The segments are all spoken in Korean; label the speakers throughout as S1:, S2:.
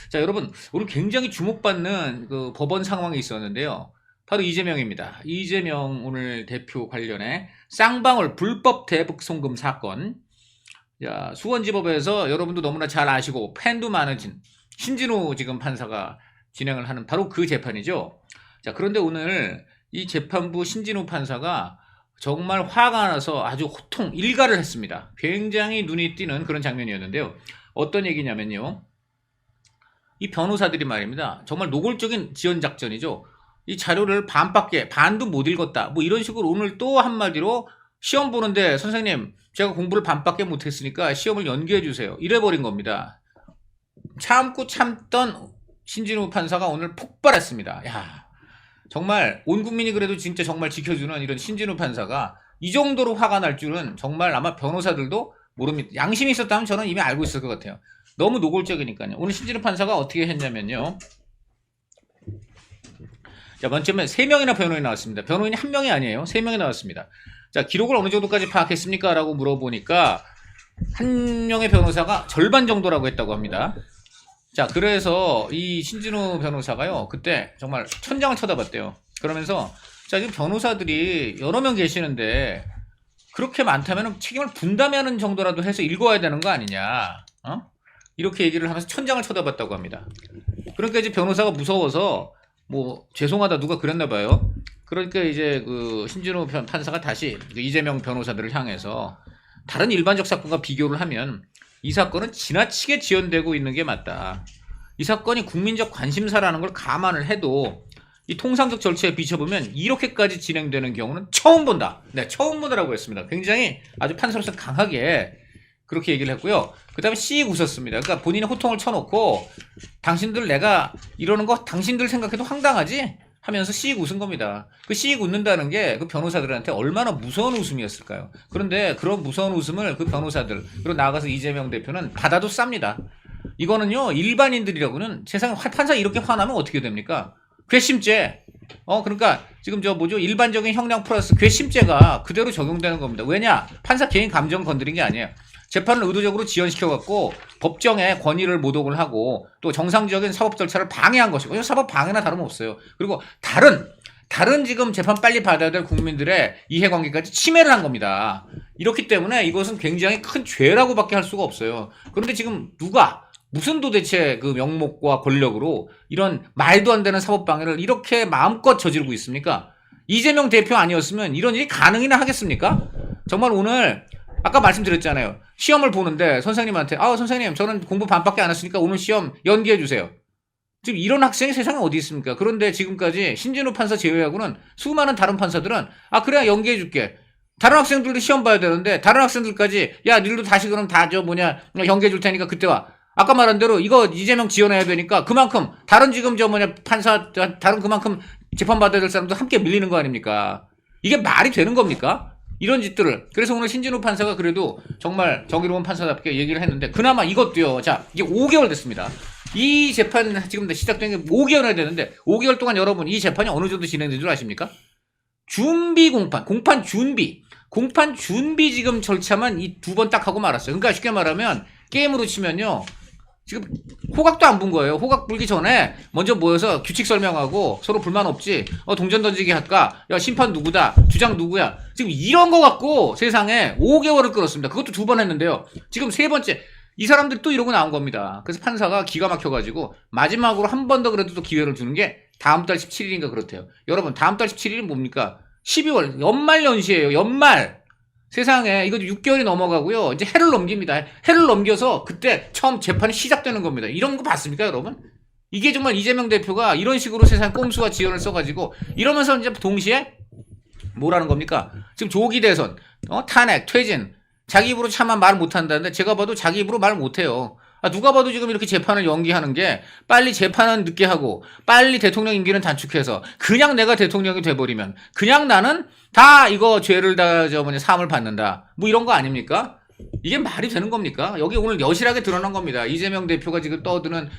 S1: 자, 여러분, 오늘 굉장히 주목받는 그 법원 상황이 있었는데요. 바로 이재명입니다. 이재명 오늘 대표 관련해 쌍방울 불법 대북 송금 사건. 자, 수원지법에서 여러분도 너무나 잘 아시고 팬도 많으신 신진호 지금 판사가 진행을 하는 바로 그 재판이죠. 자, 그런데 오늘 이 재판부 신진호 판사가 정말 화가 나서 아주 호통 일가를 했습니다. 굉장히 눈이 띄는 그런 장면이었는데요. 어떤 얘기냐면요. 이 변호사들이 말입니다. 정말 노골적인 지연 작전이죠. 이 자료를 반도 못 읽었다. 뭐 이런 식으로 오늘 또 한마디로 시험 보는데 선생님 제가 공부를 반밖에 못했으니까 시험을 연기해 주세요. 이래버린 겁니다. 참고 참던 신진호 판사가 오늘 폭발했습니다. 야, 정말 온 국민이 그래도 진짜 정말 지켜주는 이런 신진호 판사가 이 정도로 화가 날 줄은 정말 아마 변호사들도 모릅니다. 양심이 있었다면 저는 이미 알고 있을 것 같아요. 너무 노골적이니까요. 오늘 신진호 판사가 어떻게 했냐면요. 자, 먼저 3명이나 변호인이 나왔습니다. 변호인이 1명이 아니에요. 3명이 나왔습니다. 자, 기록을 어느 정도까지 파악했습니까? 라고 물어보니까 한 명의 변호사가 절반 정도라고 했다고 합니다. 자, 그래서 이 신진호 변호사가요, 그때 정말 천장을 쳐다봤대요. 그러면서 자, 지금 변호사들이 여러 명 계시는데 그렇게 많다면 책임을 분담하는 정도라도 해서 읽어야 되는 거 아니냐, 이렇게 얘기를 하면서 천장을 쳐다봤다고 합니다. 그러니까 이제 변호사가 무서워서 뭐 죄송하다 누가 그랬나 봐요. 그러니까 이제 그 신진호 판사가 다시 이재명 변호사들을 향해서 다른 일반적 사건과 비교를 하면 이 사건은 지나치게 지연되고 있는 게 맞다. 이 사건이 국민적 관심사라는 걸 감안을 해도 이 통상적 절차에 비춰보면 이렇게까지 진행되는 경우는 처음 본다. 네, 처음 보다라고 했습니다. 굉장히 아주 판사로서 강하게 그렇게 얘기를 했고요. 그 다음에 씩 웃었습니다. 그러니까 본인이 호통을 쳐놓고 당신들 내가 이러는 거 당신들 생각해도 황당하지? 하면서 씩 웃은 겁니다. 그 씩 웃는다는 게 그 변호사들한테 얼마나 무서운 웃음이었을까요? 그런데 그런 무서운 웃음을 그 변호사들 그리고 나아가서 이재명 대표는 받아도 쌉니다. 이거는요 일반인들이라고는 세상에 판사 이렇게 화나면 어떻게 됩니까? 괘씸죄. 그러니까 지금 일반적인 형량 플러스 괘씸죄가 그대로 적용되는 겁니다. 왜냐? 판사 개인 감정 건드린 게 아니에요. 재판을 의도적으로 지연시켜갖고 법정의 권위를 모독을 하고 또 정상적인 사법 절차를 방해한 것이고 사법 방해나 다름없어요. 그리고 다른 지금 재판 빨리 받아야 될 국민들의 이해관계까지 침해를 한 겁니다. 이렇기 때문에 이것은 굉장히 큰 죄라고밖에 할 수가 없어요. 그런데 지금 무슨 도대체 그 명목과 권력으로 이런 말도 안 되는 사법 방해를 이렇게 마음껏 저지르고 있습니까? 이재명 대표 아니었으면 이런 일이 가능이나 하겠습니까? 정말 오늘 아까 말씀드렸잖아요. 시험을 보는데 선생님한테 선생님 저는 공부 반밖에 안 했으니까 오늘 시험 연기해 주세요. 지금 이런 학생이 세상에 어디 있습니까? 그런데 지금까지 신진호 판사 제외하고는 수많은 다른 판사들은 그래야 연기해 줄게. 다른 학생들도 시험 봐야 되는데 다른 학생들까지 야 니들도 다시 그럼 다 연기해 줄 테니까 그때 와. 아까 말한 대로 이거 이재명 지원해야 되니까 그만큼 다른 지금 판사 다른 그만큼 재판받아야 될 사람도 함께 밀리는 거 아닙니까? 이게 말이 되는 겁니까? 이런 짓들을. 그래서 오늘 신진호 판사가 그래도 정말 정의로운 판사답게 얘기를 했는데 그나마 이것도요. 자, 이게 5개월 됐습니다. 이 재판 지금 시작된 게 5개월이나 되는데 5개월 동안 여러분 이 재판이 어느 정도 진행된 줄 아십니까? 공판 준비 지금 절차만 이 2번 딱 하고 말았어요. 그러니까 쉽게 말하면 게임으로 치면요. 지금 호각도 안 본 거예요. 호각 불기 전에 먼저 모여서 규칙 설명하고 서로 불만 없지. 동전 던지기 할까? 야, 심판 누구다? 주장 누구야? 지금 이런 거 갖고 세상에 5개월을 끌었습니다. 그것도 2번 했는데요. 지금 3번째. 이 사람들이 또 이러고 나온 겁니다. 그래서 판사가 기가 막혀가지고 마지막으로 한 번 더 그래도 또 기회를 주는 게 다음 달 17일인가 그렇대요. 여러분 다음 달 17일이 뭡니까? 12월 연말연시예요. 연말. 세상에 이것도 6개월이 넘어가고요. 이제 해를 넘깁니다. 해를 넘겨서 그때 처음 재판이 시작되는 겁니다. 이런 거 봤습니까, 여러분? 이게 정말 이재명 대표가 이런 식으로 세상 꼼수와 지연을 써가지고 이러면서 이제 동시에 뭐라는 겁니까? 지금 조기 대선, 탄핵, 퇴진, 자기 입으로 차마 말 못한다는데 제가 봐도 자기 입으로 말 못해요. 누가 봐도 지금 이렇게 재판을 연기하는 게 빨리 재판은 늦게 하고 빨리 대통령 임기는 단축해서 그냥 내가 대통령이 돼버리면 그냥 나는 다 이거 죄를 사함을 받는다. 뭐 이런 거 아닙니까? 이게 말이 되는 겁니까? 여기 오늘 여실하게 드러난 겁니다. 이재명 대표가 지금 떠드는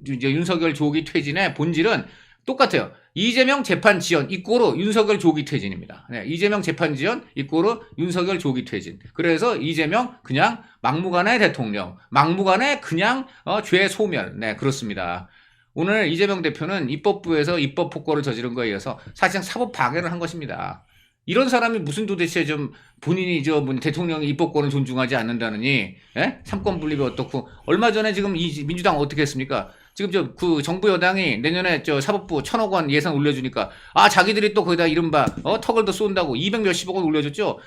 S1: 윤석열 조기 퇴진의 본질은 똑같아요. 이재명 재판 지연 이꼬르 윤석열 조기 퇴진입니다. 네, 이재명 재판 지연 이꼬르 윤석열 조기 퇴진. 그래서 이재명 그냥 막무가내 대통령, 막무가내 그냥 죄 소멸. 네, 그렇습니다. 오늘 이재명 대표는 입법부에서 입법 폭거를 저지른 거에 의해서 사실상 사법 파괴를 한 것입니다. 이런 사람이 무슨 도대체 좀 본인이 대통령의 입법권을 존중하지 않는다느니, 예? 삼권 분립이 어떻고, 얼마 전에 지금 이 민주당 어떻게 했습니까? 지금 그 정부 여당이 내년에 사법부 1,000억 원 예산 올려주니까, 자기들이 또 거기다 이른바, 턱을 더 쏜다고 200 몇십억 원 올려줬죠?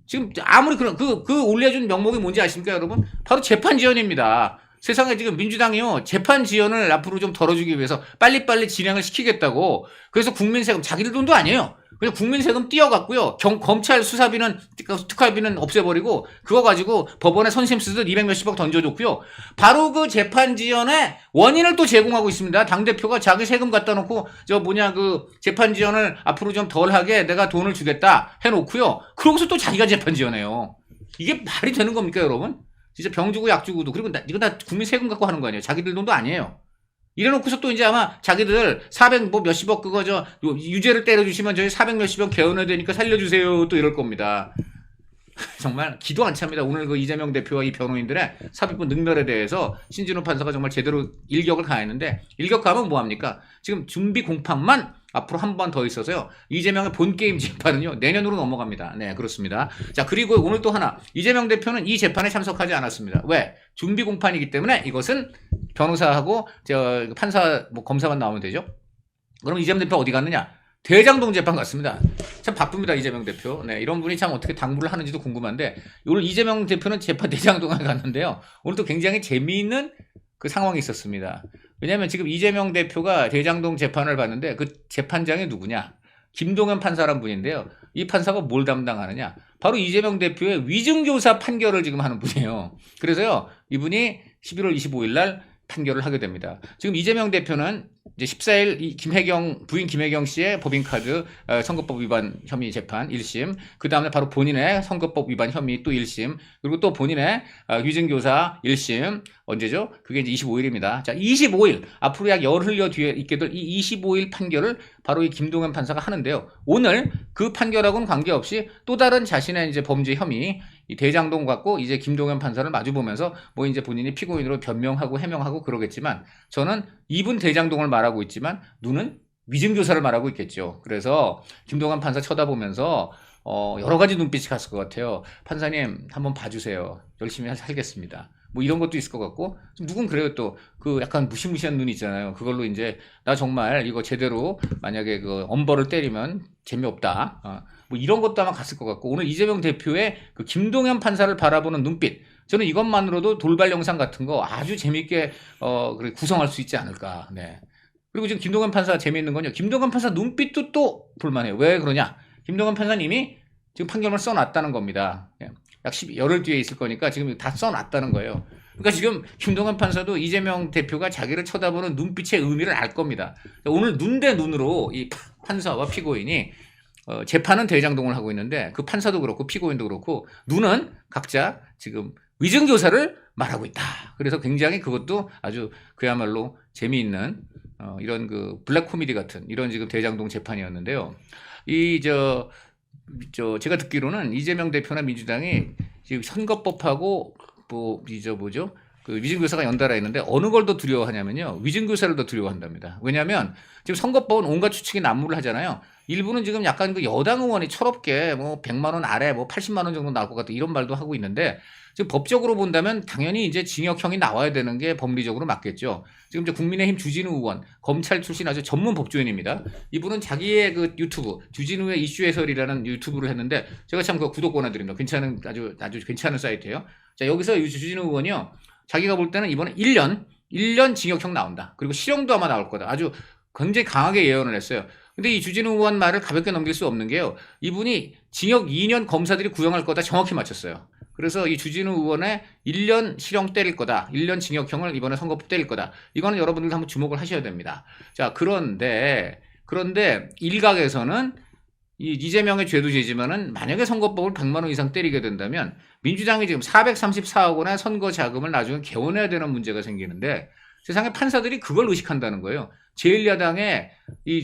S1: 지금 아무리 그 올려준 명목이 뭔지 아십니까, 여러분? 바로 재판 지연입니다. 세상에 지금 민주당이요, 재판 지연을 앞으로 좀 덜어주기 위해서 빨리빨리 진행을 시키겠다고. 그래서 국민 세금, 자기들 돈도 아니에요. 그냥 국민 세금 띄어갔고요. 검찰 수사비는, 특활비는 없애버리고, 그거 가지고 법원에 선심 쓰듯 200 몇십억 던져줬고요. 바로 그 재판 지연의 원인을 또 제공하고 있습니다. 당대표가 자기 세금 갖다 놓고, 재판 지연을 앞으로 좀 덜하게 내가 돈을 주겠다 해놓고요. 그러고서 또 자기가 재판 지연해요. 이게 말이 되는 겁니까, 여러분? 진짜 병 주고 약 주고도. 그리고 이거 다 국민 세금 갖고 하는 거 아니에요. 자기들 돈도 아니에요. 이래놓고서 또 이제 아마 자기들 400 몇십억 유죄를 때려주시면 저희 400 몇십억 개헌해야 되니까 살려주세요. 또 이럴 겁니다. 정말 기도 안 찹니다. 오늘 그 이재명 대표와 이 변호인들의 삽입부 능멸에 대해서 신진호 판사가 정말 제대로 일격을 가했는데, 일격 가면 뭐합니까? 지금 준비 공판만 앞으로 한 번 더 있어서요. 이재명의 본게임 재판은요, 내년으로 넘어갑니다. 네, 그렇습니다. 자, 그리고 오늘 또 하나. 이재명 대표는 이 재판에 참석하지 않았습니다. 왜? 준비 공판이기 때문에 이것은 변호사하고 판사, 검사만 나오면 되죠. 그럼 이재명 대표 어디 갔느냐? 대장동 재판 갔습니다. 참 바쁩니다, 이재명 대표. 네, 이런 분이 참 어떻게 당부를 하는지도 궁금한데, 오늘 이재명 대표는 재판 대장동에 갔는데요. 오늘 또 굉장히 재미있는 그 상황이 있었습니다. 왜냐하면 지금 이재명 대표가 대장동 재판을 봤는데, 그 재판장이 누구냐? 김동연 판사란 분인데요. 이 판사가 뭘 담당하느냐? 바로 이재명 대표의 위증교사 판결을 지금 하는 분이에요. 그래서요, 이분이 11월 25일 날 판결을 하게 됩니다. 지금 이재명 대표는 이제 14일 이 부인 김혜경 씨의 법인카드 선거법 위반 혐의 재판 1심, 그 다음에 바로 본인의 선거법 위반 혐의 또 1심, 그리고 또 본인의 위증교사 1심, 언제죠? 그게 이제 25일입니다. 자, 25일, 앞으로 약 열흘여 뒤에 있게 될 이 25일 판결을 바로 이 김동연 판사가 하는데요. 오늘 그 판결하고는 관계없이 또 다른 자신의 이제 범죄 혐의, 이 대장동 갖고 이제 김동연 판사를 마주보면서 이제 본인이 피고인으로 변명하고 해명하고 그러겠지만, 저는 이분 대장동을 말하고 있지만 누는 위증교사를 말하고 있겠죠. 그래서 김동연 판사 쳐다보면서 여러 가지 눈빛이 갔을 것 같아요. 판사님 한번 봐주세요. 열심히 살겠습니다. 이런 것도 있을 것 같고, 누군 그래요. 또 그 약간 무시무시한 눈 있잖아요. 그걸로 이제 나 정말 이거 제대로 만약에 그 엄벌을 때리면 재미없다. 이런 것도 아마 갔을 것 같고, 오늘 이재명 대표의 그 김동연 판사를 바라보는 눈빛, 저는 이것만으로도 돌발 영상 같은 거 아주 재미있게 구성할 수 있지 않을까. 네. 그리고 지금 김동연 판사 재미있는 건요, 김동연 판사 눈빛도 또 볼만해요. 왜 그러냐? 김동연 판사님이 지금 판결문을 써놨다는 겁니다. 약 열흘 뒤에 있을 거니까 지금 다 써놨다는 거예요. 그러니까 지금 김동연 판사도 이재명 대표가 자기를 쳐다보는 눈빛의 의미를 알 겁니다. 오늘 눈 대 눈으로 이 판사와 피고인이 재판은 대장동을 하고 있는데, 그 판사도 그렇고 피고인도 그렇고 눈은 각자 지금 위증교사를 말하고 있다. 그래서 굉장히 그것도 아주 그야말로 재미있는 이런 그 블랙 코미디 같은 이런 지금 대장동 재판이었는데요. 제가 듣기로는 이재명 대표나 민주당이 지금 선거법하고 그 위증교사가 연달아 있는데, 어느 걸 더 두려워하냐면요, 위증교사를 더 두려워한답니다. 왜냐하면 지금 선거법은 온갖 추측이 난무를 하잖아요. 일부는 지금 약간 그 여당 의원이 철없게 100만 원 아래 80만 원 정도 나올 것 같다 이런 말도 하고 있는데, 지금 법적으로 본다면 당연히 이제 징역형이 나와야 되는 게 법리적으로 맞겠죠. 지금 이제 국민의힘 주진우 의원, 검찰 출신 아주 전문 법조인입니다. 이분은 자기의 그 유튜브, 주진우의 이슈 해설이라는 유튜브를 했는데, 제가 참 그 구독 권해드립니다. 아주 괜찮은 사이트예요. 자, 여기서 주진우 의원이요, 자기가 볼 때는 이번에 1년 징역형 나온다. 그리고 실형도 아마 나올 거다. 아주 굉장히 강하게 예언을 했어요. 근데 이 주진우 의원 말을 가볍게 넘길 수 없는 게요, 이분이 징역 2년 검사들이 구형할 거다 정확히 맞췄어요. 그래서 이 주진우 의원의 1년 실형 때릴 거다, 1년 징역형을 이번에 선거법 때릴 거다, 이거는 여러분들도 한번 주목을 하셔야 됩니다. 자, 그런데 일각에서는 이재명의 죄도 죄지만은 만약에 선거법을 100만 원 이상 때리게 된다면 민주당이 지금 434억 원의 선거 자금을 나중에 개원해야 되는 문제가 생기는데, 세상에 판사들이 그걸 의식한다는 거예요. 제1야당에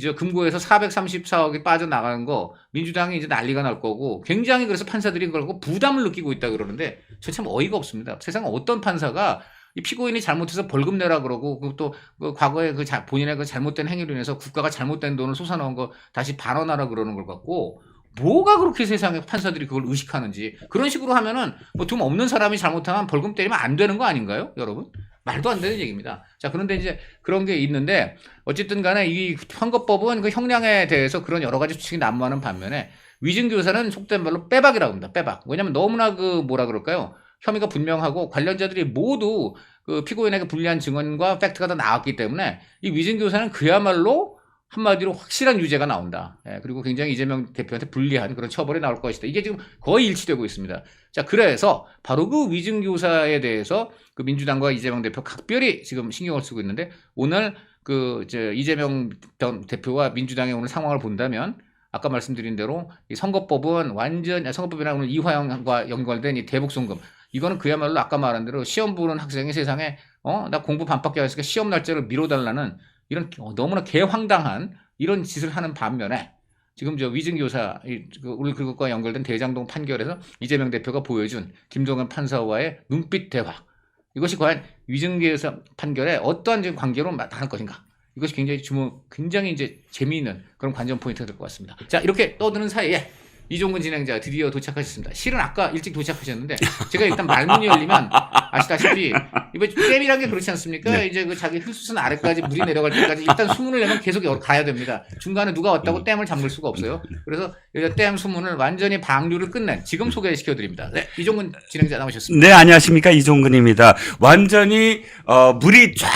S1: 저 금고에서 434억이 빠져나가는 거 민주당이 이제 난리가 날 거고 굉장히 그래서 판사들이 그걸 갖고 부담을 느끼고 있다 그러는데 저 참 어이가 없습니다. 세상 어떤 판사가 이 피고인이 잘못해서 벌금 내라 그러고 또 과거에 본인의 그 잘못된 행위로 인해서 국가가 잘못된 돈을 쏟아놓은 거 다시 반환하라 그러는 걸 갖고 뭐가 그렇게 세상에 판사들이 그걸 의식하는지 그런 식으로 하면은 뭐 돈 없는 사람이 잘못하면 벌금 때리면 안 되는 거 아닌가요, 여러분? 말도 안 되는 얘기입니다. 자, 그런데 이제 그런 게 있는데 어쨌든 간에 이 선거법은 그 형량에 대해서 그런 여러 가지 추측이 난무하는 반면에 위증교사는 속된 말로 빼박이라고 합니다. 빼박. 왜냐면 너무나 뭐라 그럴까요? 혐의가 분명하고 관련자들이 모두 그 피고인에게 불리한 증언과 팩트가 다 나왔기 때문에 이 위증교사는 그야말로 한마디로 확실한 유죄가 나온다. 예, 그리고 굉장히 이재명 대표한테 불리한 그런 처벌이 나올 것이다. 이게 지금 거의 일치되고 있습니다. 자, 그래서 바로 그 위증교사에 대해서 그 민주당과 이재명 대표 각별히 지금 신경을 쓰고 있는데 오늘 이재명 대표와 민주당의 오늘 상황을 본다면 아까 말씀드린 대로 이 선거법은 선거법이나 오늘 이화영과 연관된 이 대북송금 이거는 그야말로 아까 말한 대로 시험 보는 학생이 세상에 나 공부 반밖에 안 했으니까 시험 날짜를 미뤄달라는 이런 너무나 개황당한 이런 짓을 하는 반면에 지금 위증교사 우리 그것과 연결된 대장동 판결에서 이재명 대표가 보여준 김동연 판사와의 눈빛 대화 이것이 과연 위증교사 판결에 어떠한 관계로 나타날 것인가 이것이 굉장히 이제 재미있는 그런 관전 포인트가 될 것 같습니다. 자, 이렇게 떠드는 사이에 이종근 진행자 드디어 도착하셨습니다. 실은 아까 일찍 도착하셨는데 제가 일단 말문이 열리면 아시다시피 이번 댐이란 게 그렇지 않습니까?
S2: 네.
S1: 이제 그 자기 흙수선 아래까지 물이 내려갈 때까지 일단 수문을 내면 계속 가야 됩니다. 중간에 누가 왔다고 댐을 잠글 수가 없어요. 그래서 댐 수문을 완전히 방류를 끝낸 지금 소개시켜 드립니다. 네, 이종근 진행자 나오셨습니다.
S2: 네, 안녕하십니까. 이종근입니다. 완전히 물이 쫙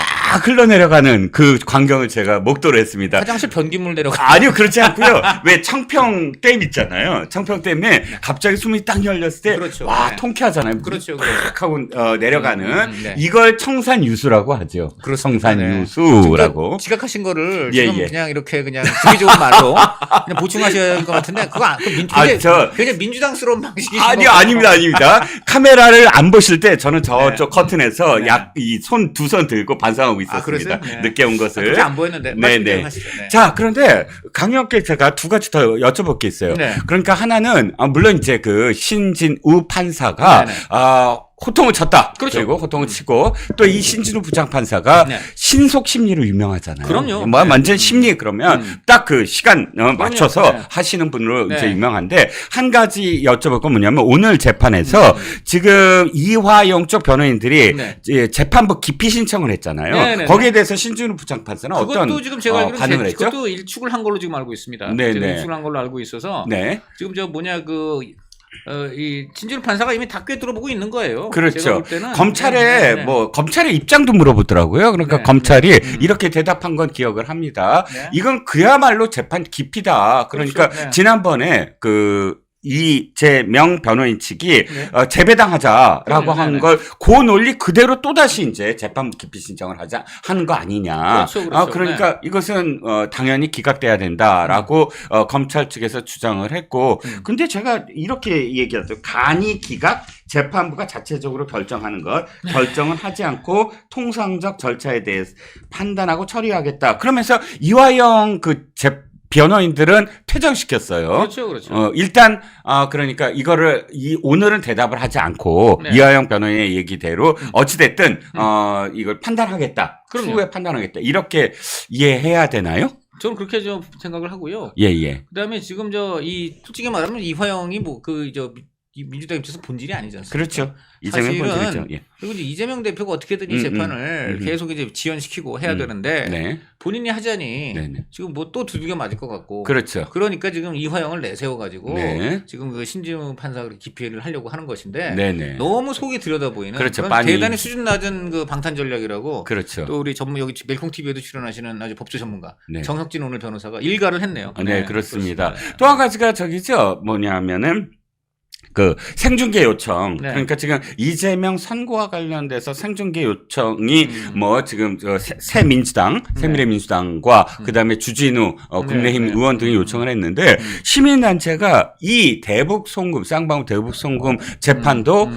S2: 흘러내려가는 그 광경을 제가 목도를 했습니다.
S1: 화장실 변기물 내려가.
S2: 아니요, 그렇지 않고요. 왜 청평댐 있잖아요. 청평댐에 갑자기 숨이 딱 열렸을 때
S1: 그렇죠.
S2: 와,
S1: 네.
S2: 통쾌하잖아요.
S1: 그렇죠.
S2: 팍 하고 내려가는
S1: 네.
S2: 이걸 청산유수라고 하죠.
S1: 그렇습니다.
S2: 청산유수라고.
S1: 지각하신 거를
S2: 예,
S1: 지금
S2: 예.
S1: 그냥 이렇게 그냥 주기 좋은 말로 그냥 보충하셔야 할 것 같은데 그거 굉장히 민주당스러운 방식이신
S2: 아니요,
S1: 거고.
S2: 아닙니다. 카메라를 안 보실 때 저는 저쪽 커튼에서
S1: 네.
S2: 이 두 손 들고 반성하고 있었습니다.
S1: 그러세요? 네.
S2: 늦게 온 것을.
S1: 그렇게 안 보였는데.
S2: 네.
S1: 하시죠. 네.
S2: 자, 그런데 강력하게 제가 두 가지 더 여쭤볼 게 있어요.
S1: 네.
S2: 그러니까 하나는 물론 이제 그 신진우 판사가
S1: 네네.
S2: 호통을 쳤다.
S1: 그렇죠.
S2: 그리고 호통을 치고 또 이 신진우 부장판사가
S1: 네.
S2: 신속 심리로 유명하잖아요.
S1: 그럼요.
S2: 뭐
S1: 네.
S2: 완전 심리 그러면 딱 그 시간 맞춰서
S1: 네.
S2: 하시는 분으로
S1: 네.
S2: 이제 유명한데 한 가지 여쭤볼 건 뭐냐면 오늘 재판에서 지금 이화영 쪽 변호인들이
S1: 네.
S2: 이제 재판부 기피 신청을 했잖아요.
S1: 네네네.
S2: 거기에 대해서 신진우 부장판사는 어떤
S1: 그것도 지금 제가 알기로는
S2: 반응을 했죠?
S1: 그것도 일축을 한 걸로 지금 알고 있습니다.
S2: 네네.
S1: 제가 일축을 한 걸로 알고 있어서
S2: 네.
S1: 지금 이 신진우 판사가 이미 다 꿰뚫어보고 있는 거예요. 제가
S2: 그렇죠.
S1: 볼 때는.
S2: 검찰에
S1: 네.
S2: 검찰의 입장도 물어보더라고요. 그러니까
S1: 네.
S2: 검찰이 이렇게 대답한 건 기억을 합니다.
S1: 네.
S2: 이건 그야말로 재판 깊이다. 그러니까
S1: 그렇죠. 네.
S2: 지난번에 이재명 변호인 측이
S1: 네.
S2: 재배당하자라고
S1: 네,
S2: 한
S1: 네.
S2: 걸 그 논리 그대로 또다시 이제 재판부 기피 신청을 하는 거 아니냐.
S1: 그렇죠.
S2: 그러니까 이것은 당연히 기각돼야 된다라고 검찰 측에서 주장을 했고 근데 제가 이렇게 얘기하죠. 간이 기각 재판부가 자체적으로 결정하는 것 결정은 하지 않고 통상적 절차에 대해서 판단하고 처리하겠다. 그러면서 이화영 변호인들은 퇴정시켰어요.
S1: 그렇죠.
S2: 일단 그러니까 이거를 오늘은 대답을 하지 않고
S1: 네.
S2: 이화영 변호인의 얘기대로 어찌 됐든 이걸 판단하겠다.
S1: 그럼요.
S2: 추후에 판단하겠다. 이렇게 이해해야 되나요?
S1: 저는 그렇게 좀 생각을 하고요.
S2: 예.
S1: 그다음에 지금 솔직히 말하면 이화영이 이 민주당 입장에서 본질이 아니지 않습니까?
S2: 그렇죠. 이재명 본질이죠. 예.
S1: 그리고 이제 이재명 대표가 어떻게든 이 재판을 계속 이제 지연시키고 해야 되는데
S2: 네.
S1: 본인이 하자니
S2: 네네.
S1: 지금 또 두들겨 맞을 것 같고
S2: 그렇죠.
S1: 그러니까 지금 이화영을 내세워가지고
S2: 네.
S1: 지금 그 신진우 판사를 기피를 하려고 하는 것인데
S2: 네네.
S1: 너무 속이 들여다 보이는
S2: 그렇죠.
S1: 그런 대단히 수준 낮은 그 방탄 전략이라고
S2: 그렇죠.
S1: 또 우리 여기 멜콩 TV에도 출연하시는 아주 법조 전문가
S2: 네.
S1: 정석진 오늘 변호사가 일가를 했네요.
S2: 네, 그렇습니다. 또 한 가지가 뭐냐면은 생중계 요청.
S1: 네.
S2: 그러니까 지금 이재명 선거와 관련돼서 생중계 요청이 지금 새민주당, 새미래민주당과 그다음에 주진우, 국민의힘
S1: 네.
S2: 의원 등이 요청을 했는데 시민단체가 이 쌍방울 대북송금 재판도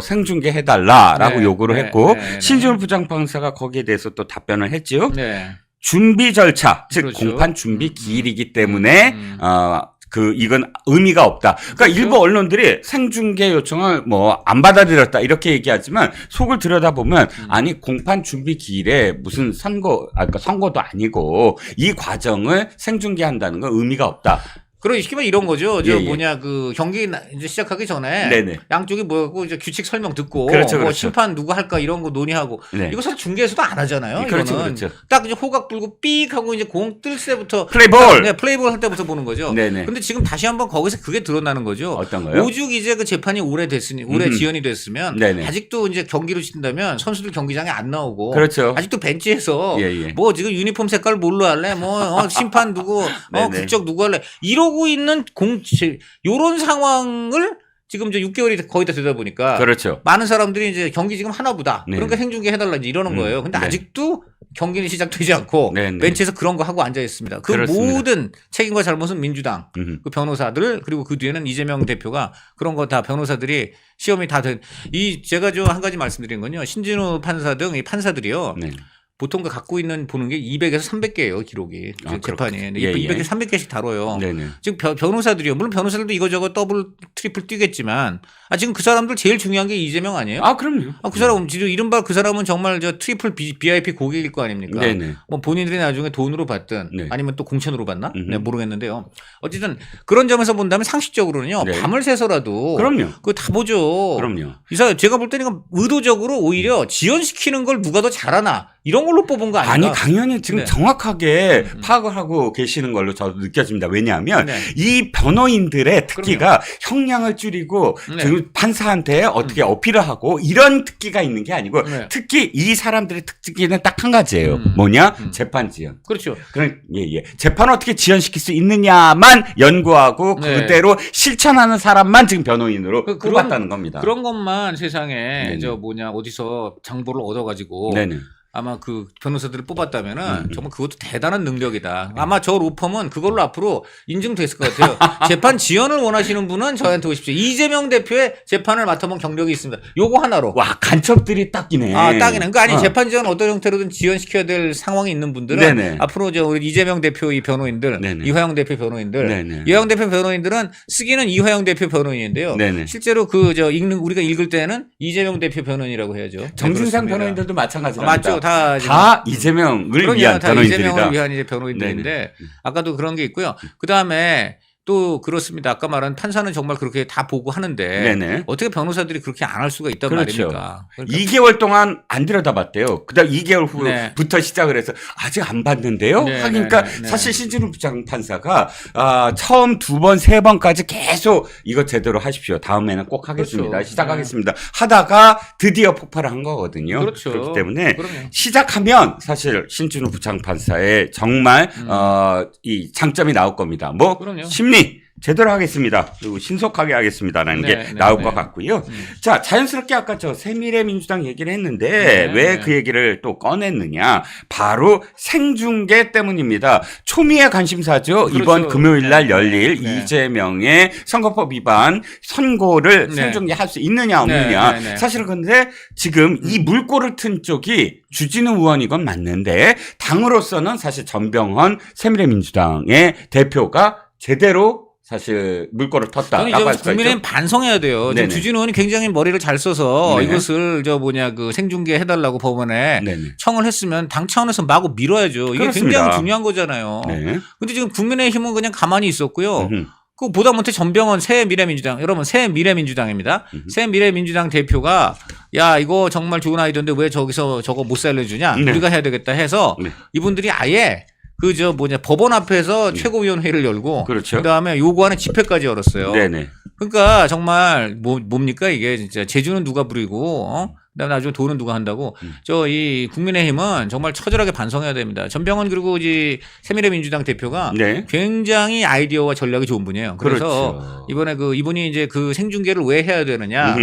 S2: 생중계 해달라라고
S1: 네.
S2: 요구를
S1: 네.
S2: 했고
S1: 네.
S2: 신진우 부장판사가 거기에 대해서 또 답변을 했지요.
S1: 네.
S2: 준비 절차, 즉
S1: 그렇죠.
S2: 공판 준비 기일이기 때문에 이건 의미가 없다. 그러니까
S1: 그렇죠.
S2: 일부 언론들이 생중계 요청을 뭐 안 받아들였다 이렇게 얘기하지만 속을 들여다보면 아니 공판 준비 기일에 무슨 그러니까 선거도 아니고 이 과정을 생중계한다는 건 의미가 없다.
S1: 그런 쉽게 말해 이런 거죠. 저
S2: 예, 예.
S1: 뭐냐 그 경기 이제 시작하기 전에
S2: 네네.
S1: 양쪽이 뭐고 이제 규칙 설명 듣고
S2: 그렇죠,
S1: 뭐
S2: 그렇죠.
S1: 심판 누구 할까 이런 거 논의하고
S2: 네.
S1: 이거 사실 중계에서도 안 하잖아요.
S2: 그렇죠,
S1: 이거는
S2: 그렇죠.
S1: 딱 이제 호각 불고 삑 하고 이제 공 뜰 때부터
S2: 플레이볼.
S1: 네, 플레이볼 할 때부터 보는 거죠.
S2: 네네.
S1: 근데 지금 다시 한번 거기서 그게 드러나는 거죠.
S2: 어떤 거요?
S1: 오죽 이제 그 재판이 오래 지연이 됐으면
S2: 네네.
S1: 아직도 이제 경기로 친다면 선수들 경기장에 안 나오고
S2: 그렇죠.
S1: 아직도 벤치에서
S2: 예, 예.
S1: 뭐 지금 유니폼 색깔 뭘로 할래? 뭐 심판 누구
S2: 네네.
S1: 국적 누구 할래? 이러고 있는 요런 상황을 지금 이제 6개월이 거의 다 되다 보니까
S2: 그렇죠.
S1: 많은 사람들이 이제 경기 지금 하나보다
S2: 네.
S1: 그러니까 생중계 해달라 이제 이러는 거예요. 근데
S2: 네.
S1: 아직도 경기는 시작되지 않고
S2: 네, 네.
S1: 벤치에서 그런 거 하고 앉아 있습니다. 그
S2: 그렇습니다.
S1: 모든 책임과 잘못은 민주당 그 변호사들 그리고 그 뒤에는 이재명 대표가 그런 거 다 변호사들이 시험이 다 된 제가 한 가지 말씀드린 건요. 신진우 판사 등 이 판사들이요.
S2: 네.
S1: 보통 그 갖고 있는 보는 게 200에서 300개예요 기록이 재판이.
S2: 예, 예.
S1: 200에서 300개씩 다뤄요.
S2: 네네.
S1: 지금 변호사들이요. 물론 변호사들도 이거저거 더블 트리플 뛰겠지만 지금 그 사람들 제일 중요한 게 이재명 아니에요?
S2: 아 그럼요.
S1: 그 사람 지금 이른바 그 사람은 정말 저 트리플 VIP 고객일 거 아닙니까?
S2: 네네.
S1: 뭐 본인들이 나중에 돈으로 받든
S2: 네.
S1: 아니면 또 공천으로 받나? 네, 모르겠는데요. 어쨌든 그런 점에서 본다면 상식적으로는요.
S2: 네.
S1: 밤을 새서라도
S2: 그럼요.
S1: 그거 다 보죠.
S2: 그럼요.
S1: 제가 볼 때는 의도적으로 오히려 지연시키는 걸 누가 더 잘하나 이런 걸로 뽑은 거 아닌가?
S2: 아니 당연히 지금
S1: 네.
S2: 정확하게 파악을 하고 계시는 걸로 저도 느껴집니다. 왜냐하면
S1: 네.
S2: 이 변호인들의 특기가 형량을 줄이고
S1: 네.
S2: 지금 판사한테 어떻게 어필을 하고 이런 특기가 있는 게 아니고
S1: 네.
S2: 특히 이 사람들의 특기는 딱 한 가지예요. 뭐냐? 재판 지연.
S1: 그렇죠.
S2: 그런 예. 재판을 어떻게 지연시킬 수 있느냐만 연구하고
S1: 네.
S2: 그대로 실천하는 사람만 지금 변호인으로
S1: 그런-
S2: 뽑았다는 겁니다.
S1: 그런 것만 세상에
S2: 네네.
S1: 어디서 정보를 얻어가지고
S2: 네네.
S1: 아마 그 변호사들을 뽑았다면은 정말 그것도 대단한 능력이다. 아마 저 로펌은 그걸로 앞으로 인증됐을 것 같아요. 재판 지연을 원하시는 분은 저한테 오십시오. 이재명 대표의 재판을 맡아본 경력이 있습니다. 요거 하나로.
S2: 와 간첩들이 딱이네.
S1: 딱이네. 그러니까 재판 지연 어떤 형태로든 지연시켜야 될 상황이 있는 분들은
S2: 네네.
S1: 앞으로 우리 이재명 대표 이 변호인들,
S2: 네네.
S1: 이화영 대표 변호인들,
S2: 네네.
S1: 이화영 대표 변호인들은 쓰기는 이화영 대표 변호인인데요.
S2: 네네.
S1: 실제로 우리가 읽을 때는 이재명 대표 변호인이라고 해야죠.
S2: 정진상
S1: 그렇습니다.
S2: 변호인들도 마찬가지입니다.
S1: 맞죠.
S2: 다 이재명을
S1: 그럼요.
S2: 위한
S1: 다
S2: 변호인들이다.
S1: 이재명을 위한 이제 변호인들인데 아까도 그런 게 있고요. 그 다음에 또 그렇습니다. 아까 말한 판사는 정말 그렇게 다 보고 하는데
S2: 네네.
S1: 어떻게 변호사들이 그렇게 안 할 수가 있단
S2: 그렇죠.
S1: 말입니까? 그러니까
S2: 2개월 동안 안 들여다봤대요. 그다음 2개월
S1: 네.
S2: 후부터 시작을 해서 아직 안 봤는데요.
S1: 네,
S2: 하니까
S1: 네.
S2: 사실 신진우 부장판사가 처음 2번, 3번까지 계속 이거 제대로 하십시오. 다음에는 꼭 하겠습니다.
S1: 그렇죠.
S2: 시작하겠습니다. 하다가 드디어 폭발을 한 거거든요.
S1: 그렇죠.
S2: 그렇기 때문에
S1: 그럼요.
S2: 시작하면 사실 신진우 부장판사의 정말 이 장점이 나올 겁니다. 뭐
S1: 그럼요.
S2: 심리 제대로 하겠습니다. 그리고 신속하게 하겠습니다라는
S1: 네,
S2: 게
S1: 네,
S2: 나올
S1: 네.
S2: 것 같고요. 자, 자연스럽게 아까 저 새미래민주당 얘기를 했는데
S1: 네,
S2: 왜
S1: 네.
S2: 그 얘기를 또 꺼냈느냐? 바로 생중계 때문입니다. 초미의 관심사죠.
S1: 그렇죠.
S2: 이번 금요일 날
S1: 네,
S2: 열릴
S1: 네.
S2: 이재명의 선거법 위반 선고를
S1: 네.
S2: 생중계할 수 있느냐 없느냐.
S1: 네, 네, 네.
S2: 사실은 근데 지금 이 물꼬를 튼 쪽이 주진우 의원이건 맞는데 당으로서는 사실 전병헌 새미래민주당의 대표가 제대로 사실 물꼬를
S1: 저는
S2: 텄다라고 할
S1: 이제
S2: 수가
S1: 국민의힘
S2: 있죠.
S1: 반성해야 돼요. 지금
S2: 네네.
S1: 주진우 의원이 굉장히 머리를 잘 써서
S2: 네네.
S1: 이것을 그 생중계 해달라고 법원에
S2: 네네.
S1: 청을 했으면 당 차원에서 마구 밀어야죠. 이게
S2: 그렇습니다.
S1: 굉장히 중요한 거잖아요.
S2: 네.
S1: 근데 지금 국민의힘은 그냥 가만히 있었고요.
S2: 음흠.
S1: 그 보다 못해 전병헌 새미래민주당 여러분 새미래민주당입니다. 새미래민주당 대표가 야 이거 정말 좋은 아이디어인데 왜 저기서 저거 못 살려주냐
S2: 네.
S1: 우리가 해야 되겠다 해서
S2: 네.
S1: 이분들이 아예 법원 앞에서 최고위원회를 열고
S2: 그렇죠.
S1: 그다음에 요구하는 집회까지 열었어요.
S2: 네네.
S1: 그러니까 정말 뭡니까 이게 진짜 제주는 누가 부리고 그다음에 나중에 돈은 누가 한다고 이 국민의힘은 정말 처절하게 반성해야 됩니다. 전병헌 그리고 새미래민주당 대표가
S2: 네.
S1: 굉장히 아이디어와 전략이 좋은 분이에요. 그래서
S2: 그렇죠.
S1: 이번에 이분이 이제 그 생중계를 왜 해야 되느냐.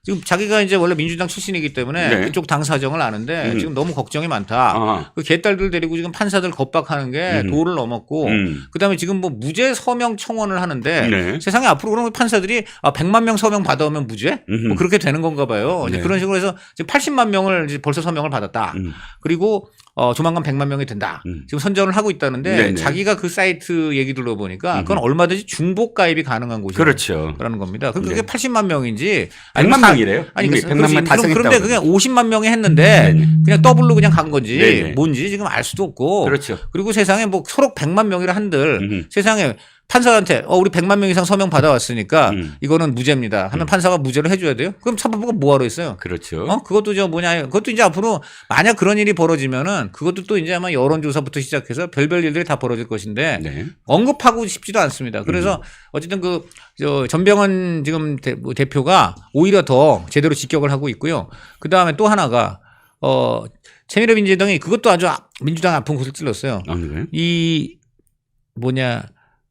S1: 지금 자기가 이제 원래 민주당 출신이기 때문에
S2: 네.
S1: 그쪽 당 사정을 아는데 지금 너무 걱정이 많다.
S2: 아하.
S1: 그 개딸들 데리고 지금 판사들 겁박하는 게 도를 넘었고 그다음에 지금 뭐 무죄 서명 청원을 하는데
S2: 네.
S1: 세상에 앞으로 그러면 판사들이 100만 명 서명 받아오면 무죄? 뭐 그렇게 되는 건가 봐요. 이제
S2: 네.
S1: 그런 식으로 해서 지금 80만 명을 이제 벌써 서명을 받았다. 그리고 조만간 100만 명이 된다. 지금 선전을 하고 있다는데
S2: 네네.
S1: 자기가 그 사이트 얘기 들어보니까 그건 얼마든지 중복 가입이 가능한 곳이라는
S2: 그렇죠.
S1: 겁니다. 그게
S2: 네.
S1: 80만 명인지
S2: 100만 명이래요.
S1: 아니
S2: 이미 100만 달성했다고.
S1: 그런데 그게 50만 명이 했는데
S2: 네네.
S1: 그냥 더블로 그냥 간 건지
S2: 네네.
S1: 뭔지 지금 알 수도 없고
S2: 그렇죠.
S1: 그리고 세상에 뭐 서로 100만 명이라 한들 세상에 판사한테 우리 100만 명 이상 서명 받아왔으니까 이거는 무죄입니다 하면 판사가 무죄를 해줘야 돼요? 그럼 사법부가 뭐하러 있어요?
S2: 그렇죠.
S1: 그것도 그것도 이제 앞으로 만약 그런 일이 벌어지면은 그것도 또 이제 아마 여론조사부터 시작해서 별별 일들이 다 벌어질 것인데
S2: 네.
S1: 언급하고 싶지도 않습니다. 그래서 어쨌든 전병헌 지금 대표가 오히려 더 제대로 직격을 하고 있고요. 그 다음에 또 하나가 최미래 민주당이 그것도 아주 민주당 아픈 곳을 찔렀어요.
S2: 네.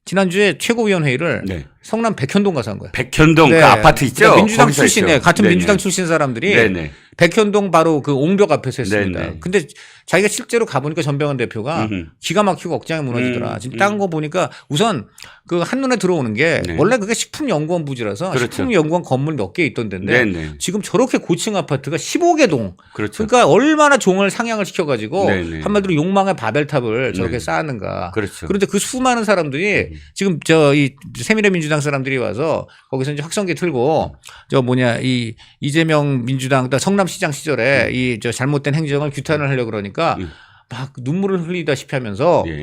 S1: 지난주에 최고위원회의를
S2: 네.
S1: 성남 백현동 가서 한 거예요.
S2: 백현동 그 아파트 있죠?
S1: 그러니까 민주당
S2: 거기서
S1: 출신,
S2: 했죠.
S1: 같은
S2: 네네.
S1: 민주당 출신 사람들이
S2: 네네.
S1: 백현동 바로 그 옹벽 앞에서 했습니다.
S2: 네네.
S1: 근데 자기가 실제로 가보니까 전병헌 대표가 기가 막히고 억장이 무너지더라. 지금 딴 거 보니까 우선 그 한눈에 들어오는 게
S2: 네.
S1: 원래 그게 식품연구원 부지라서
S2: 그렇죠.
S1: 식품연구원 건물 몇 개 있던 데인데
S2: 네네.
S1: 지금 저렇게 고층 아파트가 15개 동.
S2: 그렇죠.
S1: 그러니까 얼마나 종을 상향을 시켜가지고
S2: 네네.
S1: 한마디로 욕망의 바벨탑을 저렇게
S2: 네.
S1: 쌓았는가.
S2: 그렇죠.
S1: 그런데 그 수많은 사람들이 지금 이 새미래 민주당 사람들이 와서 거기서 이제 확성기 틀고 이재명 민주당 성남시장 시절에 잘못된 행정을 규탄을 하려고 그러니까 막 눈물을 흘리다시피 하면서
S2: 예.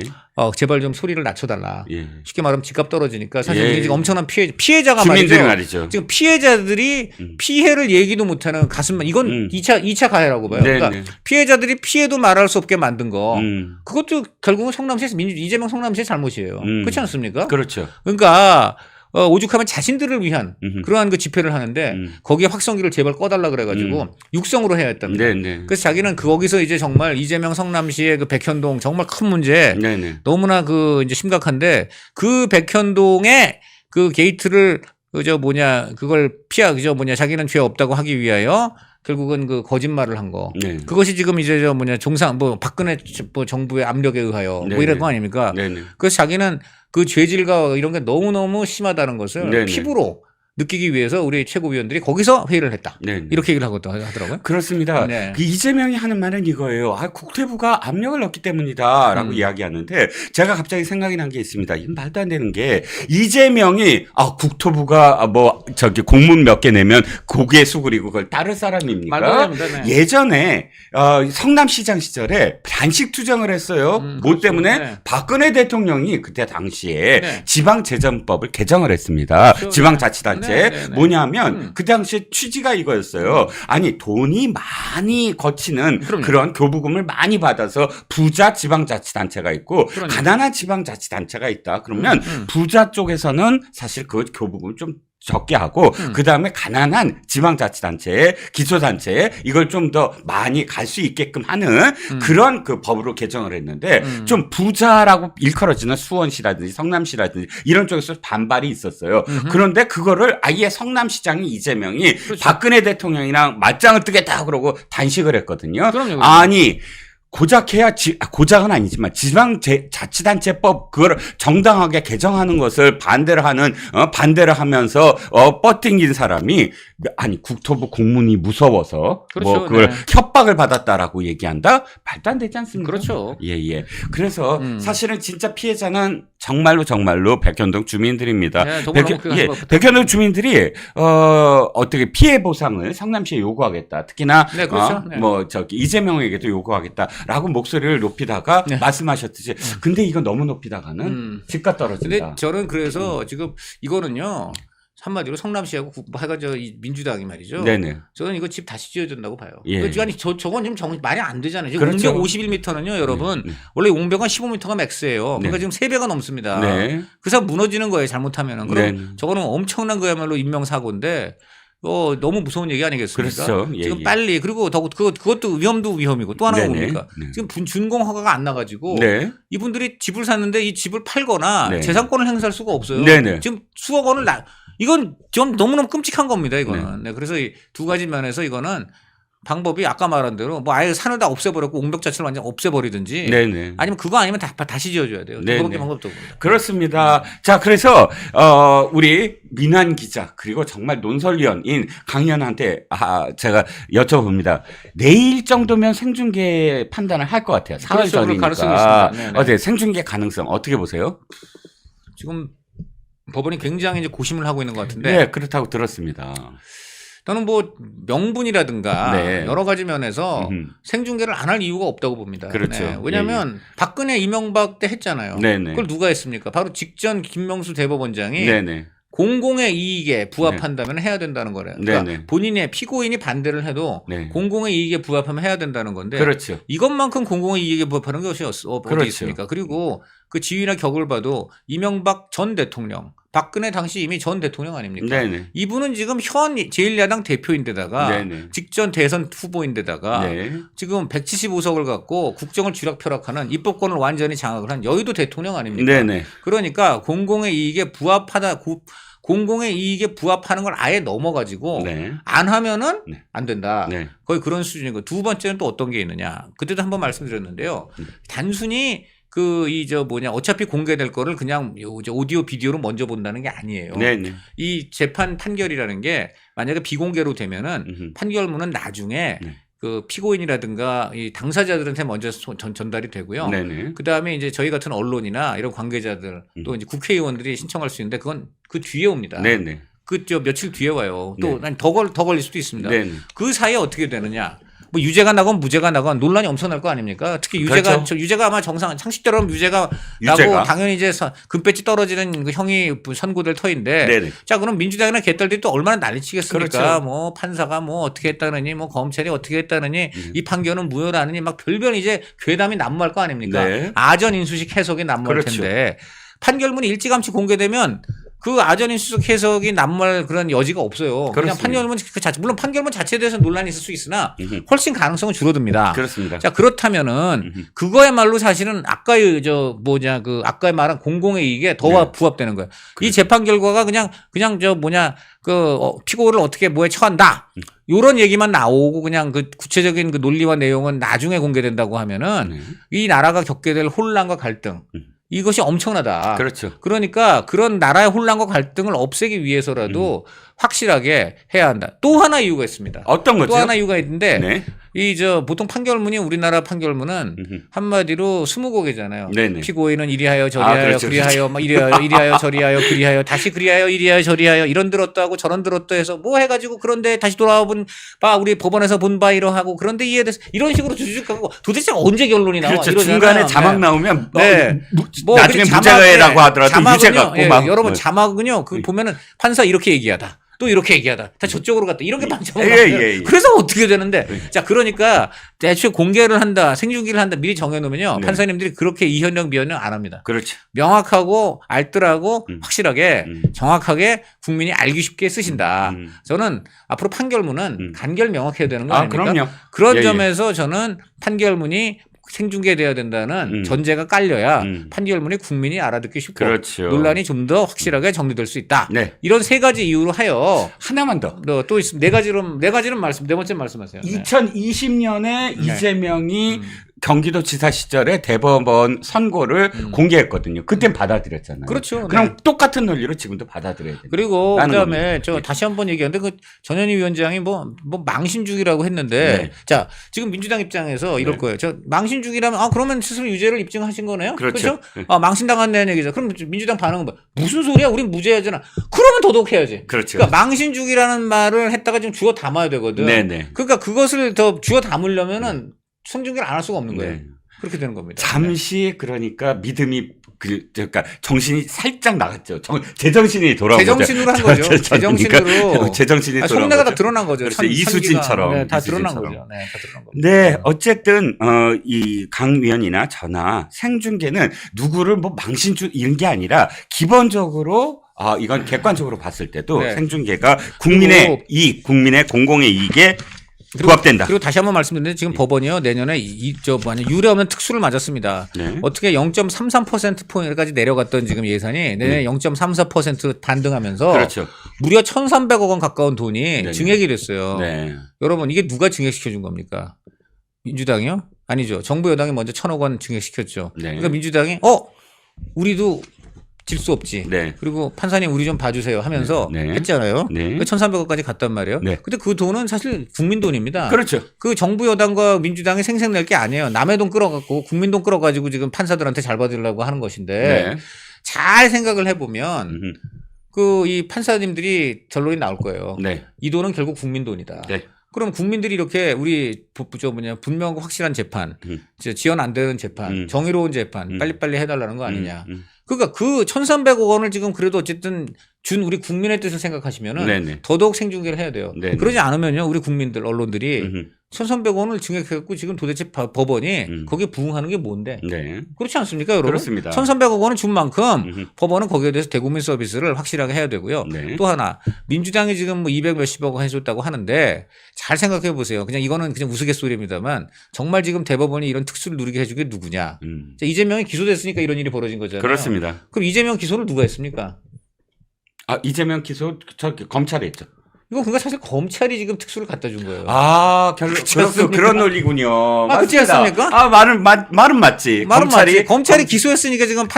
S1: 제발 좀 소리를 낮춰달라.
S2: 예.
S1: 쉽게 말하면 집값 떨어지니까 사실
S2: 예.
S1: 이게 지금 엄청난 피해자가
S2: 주민들이
S1: 말이죠.
S2: 말이죠.
S1: 지금 피해자들이 피해를 얘기도 못하는 가슴만 이건 2차 가해라고 봐요.
S2: 네네.
S1: 그러니까 피해자들이 피해도 말할 수 없게 만든 거 그것도 결국은 성남시에서 이재명 성남시의 잘못이에요. 그렇지 않습니까?
S2: 그렇죠.
S1: 그러니까 오죽하면 자신들을 위한 그러한 그 집회를 하는데 거기에 확성기를 제발 꺼달라 그래가지고 육성으로 해야 했답니다.
S2: 네네.
S1: 그래서 자기는 거기서 이제 정말 이재명 성남시의 그 백현동 정말 큰 문제
S2: 네네.
S1: 너무나 이제 심각한데 그 백현동에 그 게이트를 그걸 자기는 죄 없다고 하기 위하여 결국은 그 거짓말을 한 거.
S2: 네.
S1: 그것이 지금 이제 박근혜 정부의 압력에 의하여
S2: 네네.
S1: 이런 거 아닙니까?
S2: 네네.
S1: 그래서 자기는 그 죄질과 이런 게 너무너무 심하다는 것을
S2: 네네.
S1: 피부로 느끼기 위해서 우리 최고위원들이 거기서 회의를 했다.
S2: 네네.
S1: 이렇게 얘기를 하더라고요.
S2: 그렇습니다.
S1: 네.
S2: 그 이재명이 하는 말은 이거예요. 국토부가 압력을 넣기 때문이다라고 이야기하는데 제가 갑자기 생각이 난 게 있습니다. 이건 말도 안 되는 게 이재명이 국토부가 공문 몇 개 내면 고개 숙이고 그걸 따를 사람입니까?
S1: 말도 안 됩니다. 네.
S2: 예전에 성남시장 시절에 단식 투쟁을 했어요. 뭐
S1: 그렇죠.
S2: 때문에
S1: 네.
S2: 박근혜 대통령이 그때 당시에
S1: 네.
S2: 지방재정법을 개정을 했습니다.
S1: 그렇죠.
S2: 지방자치단체
S1: 네.
S2: 뭐냐면 그 당시 취지가 이거였어요. 아니 돈이 많이 거치는
S1: 그럼요.
S2: 그런 교부금을 많이 받아서 부자 지방자치단체가 있고
S1: 그러니까.
S2: 가난한 지방자치단체가 있다. 그러면 부자 쪽에서는 사실 그 교부금을 좀 적게 하고 그다음에 가난한 지방자치단체에 기초단체에 이걸 좀 더 많이 갈 수 있게끔 하는 그런 그 법으로 개정을 했는데 좀 부자라고 일컬어지는 수원시라든지 성남시라든지 이런 쪽에서 반발이 있었어요. 그런데 그거를 아예 성남시장이 이재명이
S1: 그렇죠.
S2: 박근혜 대통령이랑 맞짱을 뜨겠다 그러고 단식을 했거든요.
S1: 그럼요.
S2: 아니 고작해야 고작은 아니지만 지방자치단체법 그걸 정당하게 개정하는 것을 반대를 하면서 뻗팅긴 사람이 아니 국토부 공문이 무서워서
S1: 그렇죠.
S2: 그걸
S1: 네.
S2: 협박을 받았다라고 얘기한다? 말도 안 되지 않습니까?
S1: 그렇죠.
S2: 예. 그래서 사실은 진짜 피해자는 정말로 백현동 주민들입니다.
S1: 네,
S2: 백현동 주민들이 어떻게 피해 보상을 성남시에 요구하겠다. 특히나
S1: 네, 그렇죠. 네.
S2: 이재명에게도 요구하겠다라고 목소리를 높이다가
S1: 네.
S2: 말씀하셨듯이 근데 이거 너무 높이다가는 집값 떨어진다.
S1: 근데 저는 그래서 지금 이거는요. 한마디로 성남시하고 해가지고 이 민주당이 말이죠.
S2: 네네.
S1: 저는 이거 집 다시 지어준다고 봐요.
S2: 예.
S1: 아니 저건 지금 말이 안 되잖아요. 지금
S2: 그렇죠.
S1: 옹벽 51m는요, 여러분. 원래 옹벽은 15m가 맥스예요. 그러니까 지금 3배가 넘습니다.
S2: 네.
S1: 그래서 무너지는 거예요, 잘못하면은. 그럼
S2: 네.
S1: 저거는 엄청난 거야말로 인명사고인데 너무 무서운 얘기 아니겠습니까?
S2: 그렇죠. 예,
S1: 지금
S2: 예.
S1: 빨리 그리고 그것도 위험이고 또 하나가
S2: 네네.
S1: 뭡니까?
S2: 네.
S1: 지금 준공 허가가 안 나가지고
S2: 네.
S1: 이분들이 집을 샀는데 이 집을 팔거나
S2: 네.
S1: 재산권을 행사할 수가 없어요.
S2: 네네.
S1: 지금 수억 원을 이건 좀 너무너무 끔찍한 겁니다. 이거는. 네. 그래서 이 두 가지 면에서 이거는 방법이 아까 말한 대로 뭐 아예 산을 다 없애버렸고 옹벽 자체를 완전 없애버리든지
S2: 네네.
S1: 아니면 그거 아니면 다시 지어줘야 돼요.
S2: 네네.
S1: 그거밖에 방법도 없습니다.
S2: 그렇습니다. 자, 그래서 우리 민환 기자 그리고 정말 논설위원인 강의원한테 제가 여쭤봅니다. 내일 정도면 생중계 판단을 할 것 같아요. 4월
S1: 그렇죠. 그럴
S2: 전이니까.
S1: 가능성이 있습니다. 네네.
S2: 어때 생중계 가능성 어떻게 보세요?
S1: 지금 법원이 굉장히 이제 고심을 하고 있는 것 같은데
S2: 네, 그렇다고 들었습니다.
S1: 저는 뭐 명분이라든가
S2: 네.
S1: 여러 가지 면에서
S2: 음흠.
S1: 생중계를 안 할 이유가 없다고 봅니다.
S2: 그렇죠.
S1: 네. 왜냐하면 박근혜 이명박 때 했잖아요.
S2: 네네.
S1: 그걸 누가 했습니까? 바로 직전 김명수 대법원장이
S2: 네네.
S1: 공공의 이익에 부합한다면 해야 된다는 거래요. 그러니까
S2: 네네.
S1: 본인의 피고인이 반대를 해도
S2: 네.
S1: 공공의 이익에 부합하면 해야 된다는 건데
S2: 그렇죠.
S1: 이것만큼 공공의 이익에 부합하는 것이 어디
S2: 그렇죠.
S1: 있습니까? 그리고 그 지위나 격을 봐도 이명박 전 대통령, 박근혜 당시 이미 전 대통령 아닙니까?
S2: 네네.
S1: 이분은 지금 현 제1야당 대표인데다가
S2: 네네.
S1: 직전 대선 후보인데다가
S2: 네.
S1: 지금 175석을 갖고 국정을 쥐락펴락하는 입법권을 완전히 장악을 한 여의도 대통령 아닙니까?
S2: 네네.
S1: 그러니까 공공의 이익에 공공의 이익에 부합하는 걸 아예 넘어가지고
S2: 네.
S1: 안 하면은
S2: 네.
S1: 안 된다.
S2: 네.
S1: 거의 그런 수준이고 두 번째는 또 어떤 게 있느냐. 그때도 한번 말씀드렸는데요. 단순히 어차피 공개될 거를 그냥 오디오 비디오로 먼저 본다는 게 아니에요.
S2: 네네.
S1: 이 재판 판결이라는 게 만약에 비공개로 되면은
S2: 음흠.
S1: 판결문은 나중에
S2: 네.
S1: 그 피고인이라든가 이 당사자들한테 먼저 전달이 되고요.
S2: 네네.
S1: 그 다음에 이제 저희 같은 언론이나 이런 관계자들 또 이제 국회의원들이 신청할 수 있는데 그건 그 뒤에 옵니다.
S2: 네네.
S1: 며칠 뒤에 와요. 또
S2: 네.
S1: 더 걸릴 수도 있습니다.
S2: 네네.
S1: 그 사이에 어떻게 되느냐. 뭐 유죄가 나건 무죄가 나건 논란이 엄청날 거 아닙니까? 특히 유죄가
S2: 그렇죠.
S1: 유죄가 아마 상식대로 유죄가
S2: 유죄가.
S1: 나고 당연히 이제 금배지 떨어지는 그 형이 선고될 터인데
S2: 네네.
S1: 자 그럼 민주당이나 개딸들이 또 얼마나 난리치겠습니까?
S2: 그렇죠.
S1: 뭐 판사가 뭐 어떻게 했다느니 뭐 검찰이 어떻게 했다느니 이 판결은 무효라느니 막 별별 이제 괴담이 난무할 거 아닙니까?
S2: 네.
S1: 아전인수식 해석이 난무할
S2: 그렇죠.
S1: 텐데 판결문이 일찌감치 공개되면 그 아전인수식 해석이 난무할 그런 여지가 없어요. 그냥
S2: 그렇습니다.
S1: 판결문 그 자체 물론 판결문 자체에 대해서 논란이 있을 수 있으나
S2: 음흠.
S1: 훨씬 가능성은 줄어듭니다.
S2: 그렇습니다.
S1: 자 그렇다면은
S2: 음흠.
S1: 그거야말로 사실은 아까의 아까 말한 공공의 이익에 더
S2: 네.
S1: 부합되는 거예요. 이 재판 결과가 그냥 피고를 어떻게 뭐에 처한다. 요런 얘기만 나오고 그냥 그 구체적인 그 논리와 내용은 나중에 공개된다고 하면은
S2: 네.
S1: 이 나라가 겪게 될 혼란과 갈등 이것이 엄청나다.
S2: 그렇죠.
S1: 그러니까 그런 나라의 혼란과 갈등을 없애기 위해서라도 확실하게 해야 한다. 또 하나 이유가 있습니다.
S2: 어떤 거죠?
S1: 또 하나 이유가 있는데
S2: 네.
S1: 보통 판결문이 우리나라 판결문은
S2: 음흠.
S1: 한마디로 20곡이잖아요.
S2: 네네.
S1: 피고인은 이리하여 저리하여
S2: 그렇죠,
S1: 그리하여 막 이리하여 저리하여 그리하여 다시 그리하여 이리하여 저리하여 이런 들었다 하고 저런 들었다 해서 뭐 해가지고 그런데 다시 돌아와 본 바 우리 법원에서 본 바 이러하고 그런데 이에 대해서 이런 식으로 주죽하고 도대체 언제 결론이 나와?
S2: 그렇죠.
S1: 이러잖아요.
S2: 중간에 자막
S1: 네.
S2: 나오면
S1: 네.
S2: 나중에
S1: 그리고
S2: 무죄라고 하더라도
S1: 자막은요,
S2: 유죄 갖고
S1: 예,
S2: 막
S1: 여러분 자막은요. 그 보면은 판사 이렇게 얘기하다. 또 이렇게 얘기하다. 다 저쪽으로 갔다. 이런 게 많잖아요.
S2: 예.
S1: 그래서 어떻게 되는데. 자, 그러니까 대충 공개를 한다. 생중계를 한다. 미리 정해놓으면요.
S2: 네.
S1: 판사님들이 그렇게 이현령 비현령 안 합니다.
S2: 그렇죠.
S1: 명확하고 알뜰하고 확실하게 정확하게 국민이 알기 쉽게 쓰신다. 저는 앞으로 판결문은 간결 명확해야 되는 거 아닙니까?
S2: 그럼요.
S1: 그런
S2: 예, 예.
S1: 점에서 저는 판결문이 생중계돼야 된다는 전제가 깔려야 판결문이 국민이 알아듣기 쉽고
S2: 그렇죠.
S1: 논란이 좀 더 확실하게 정리될 수 있다.
S2: 네.
S1: 이런 세 가지 이유로 하여
S2: 하나만 더.
S1: 또 있습니다. 네 가지는 네 번째 말씀하세요. 네.
S2: 2020년에 이재명이 경기도지사 시절에 대법원 선고를 공개했거든요. 그땐 받아들였잖아요.
S1: 그렇죠.
S2: 그럼
S1: 네.
S2: 똑같은 논리로 지금도 받아들여야 돼요.
S1: 그리고
S2: 라는
S1: 그다음에
S2: 겁니다.
S1: 다시 한번 얘기하는데 그 전현희 위원장이 뭐 망신주기라고 했는데
S2: 네.
S1: 자 지금 민주당 입장에서 이럴
S2: 네.
S1: 거예요. 저 망신주기라면 그러면 스스로 유죄를 입증하신 거네요.
S2: 그렇죠. 네.
S1: 망신당한다는 얘기죠. 그럼 민주당 반응은 뭐 무슨 소리야? 우린 무죄하잖아. 그러면 도덕해야지.
S2: 그렇죠.
S1: 그러니까 망신주기라는 말을 했다가 지금 주워 담아야 되거든.
S2: 네네.
S1: 그러니까 그것을 더 주워 담으려면은 성중계를 안 할 수가 없는 거예요.
S2: 네.
S1: 그렇게 되는 겁니다.
S2: 잠시 그러니까 믿음이 그러니까 정신이 살짝 나갔죠. 제정신이 돌아온
S1: 제정신으로 한 거죠. 제정신으로.
S2: 제정신이 돌아온
S1: 속내가 다
S2: 거죠.
S1: 드러난 거죠.
S2: 그래서 이수진처럼.
S1: 네, 다 드러난
S2: 이수진처럼.
S1: 거죠. 네, 다 드러난 겁니다.
S2: 네, 어쨌든 이 강 위원이나 저나 생중계는 누구를 뭐 망신주 이런 게 아니라 기본적으로 이건 객관적으로 봤을 때도
S1: 네.
S2: 생중계가 국민의 이익, 국민의 공공의 이익에 부합된다.
S1: 그리고 다시 한번 말씀드리는데 지금 법원이요 내년에 유례 없는 특수를 맞았습니다.
S2: 네.
S1: 어떻게 0.33% 포인트까지 내려갔던 지금 예산이 내년에 0.34% 반등하면서
S2: 그렇죠.
S1: 무려 1,300억 원 가까운 돈이
S2: 네.
S1: 증액이 됐어요.
S2: 네.
S1: 여러분 이게 누가 증액시켜 준 겁니까? 민주당이요? 아니죠. 정부 여당이 먼저 1,000억 원 증액시켰죠.
S2: 네.
S1: 그러니까 민주당이 우리도 질 수 없지.
S2: 네.
S1: 그리고 판사님 우리 좀 봐주세요 하면서
S2: 네.
S1: 했잖아요.
S2: 네.
S1: 1,300억까지 갔단 말이에요.
S2: 네.
S1: 근데 그 돈은 사실 국민 돈입니다.
S2: 그렇죠.
S1: 그 정부 여당과 민주당이 생색낼 게 아니에요. 남의 돈 끌어갖고 국민 돈 끌어가지고 지금 판사들한테 잘 받으려고 하는 것인데
S2: 네.
S1: 잘 생각을 해보면
S2: 음흠.
S1: 그 이 판사님들이 결론이 나올 거예요.
S2: 네.
S1: 이 돈은 결국 국민 돈이다.
S2: 네.
S1: 그럼 국민들이 이렇게 우리 분명하고 확실한 재판, 지연 안 되는 재판, 정의로운 재판 빨리빨리 해달라는 거 아니냐. 그러니까 그 1,300억 원을 지금 그래도 어쨌든 준 우리 국민의 뜻을 생각하시면은
S2: 네네.
S1: 더더욱 생중계를 해야 돼요.
S2: 네네.
S1: 그러지 않으면요 우리 국민들 언론들이 1,300원을 증액해갖고 지금 도대체 법원이 거기에 부응하는 게 뭔데?
S2: 네.
S1: 그렇지 않습니까, 여러분?
S2: 그렇습니다.
S1: 1,300억 원을 준 만큼 법원은 거기에 대해서 대국민 서비스를 확실하게 해야 되고요.
S2: 네.
S1: 또 하나 민주당이 지금 뭐 200 몇십억 원 해줬다고 하는데 잘 생각해 보세요. 그냥 이거는 그냥 우스갯소리입니다만 정말 지금 대법원이 이런 특수를 누리게 해준 게 누구냐? 자, 이재명이 기소됐으니까 이런 일이 벌어진 거잖아요.
S2: 그렇습니다.
S1: 그럼 이재명 기소를 누가 했습니까?
S2: 이재명 기소 검찰이 했죠.
S1: 이거 그러니까 사실 검찰이 지금 특수를 갖다 준 거예요.
S2: 그런 논리군요.
S1: 그렇지 않습니까?
S2: 말은 맞지.
S1: 말은 검찰이 기소했으니까 지금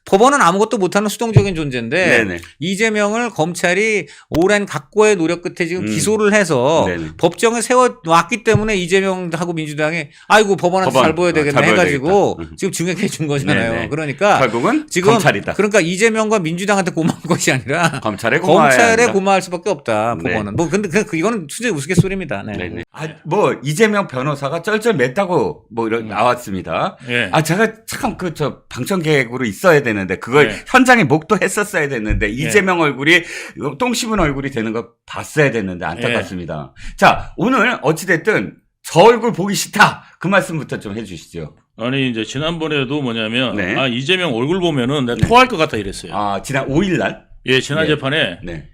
S1: 법원은 아무것도 못하는 수동적인 존재인데
S2: 네네.
S1: 이재명을 검찰이 오랜 각고의 노력 끝에 지금 기소를 해서
S2: 네네.
S1: 법정에 세워놨기 때문에 이재명하고 민주당이 아이고 법원한테 잘 보여야 되겠네
S2: 잘 보여야
S1: 해가지고
S2: 되겠다.
S1: 지금 증액해 준 거잖아요.
S2: 네네.
S1: 그러니까
S2: 결국은
S1: 지금
S2: 검찰이다.
S1: 그러니까 이재명과 민주당한테 고마운 것이 아니라
S2: 검찰에
S1: 고마워할 수밖에 없다. 법원은.
S2: 네.
S1: 뭐 근데 이거는 진짜 우스갯소리입니다. 네.
S2: 네네. 이재명 변호사가 쩔쩔맸다고 나왔습니다.
S3: 예.
S2: 제가 참 방청객으로 있어야 되는데 그걸 현장에 목도했었어야 됐는데 이재명 얼굴이 똥 씹은 얼굴이 되는 거 봤어야 됐는데 안타깝습니다. 자, 오늘 어찌됐든 저 얼굴 보기 싫다. 그 말씀부터 좀 해주시죠.
S3: 아니 이제 지난번에도 뭐냐면
S2: 네.
S3: 이재명 얼굴 보면은 내가 토할 것 같다 이랬어요.
S2: 지난 5일 날?
S3: 예, 지난
S2: 네.
S3: 재판에
S2: 네.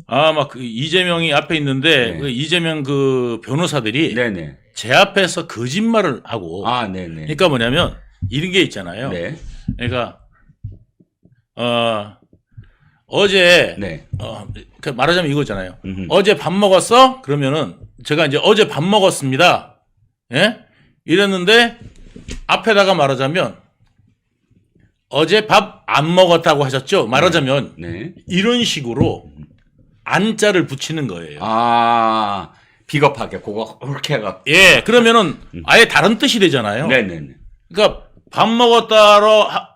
S3: 막 그 이재명이 앞에 있는데
S2: 네.
S3: 그 이재명 그 변호사들이
S2: 네네.
S3: 제 앞에서 거짓말을 하고.
S2: 네네.
S3: 그러니까 뭐냐면 이런 게 있잖아요.
S2: 네.
S3: 그러니까 어제
S2: 네.
S3: 그 말하자면 이거잖아요.
S2: 음흠.
S3: 어제 밥 먹었어? 그러면은 제가 이제 어제 밥 먹었습니다. 예? 이랬는데 앞에다가 말하자면 어제 밥 안 먹었다고 하셨죠? 말하자면
S2: 네.
S3: 이런 식으로 안자를 붙이는 거예요.
S2: 비겁하게 그거 그렇게 해가.
S3: 예, 그러면은 아예 다른 뜻이 되잖아요.
S2: 네네네.
S3: 그러니까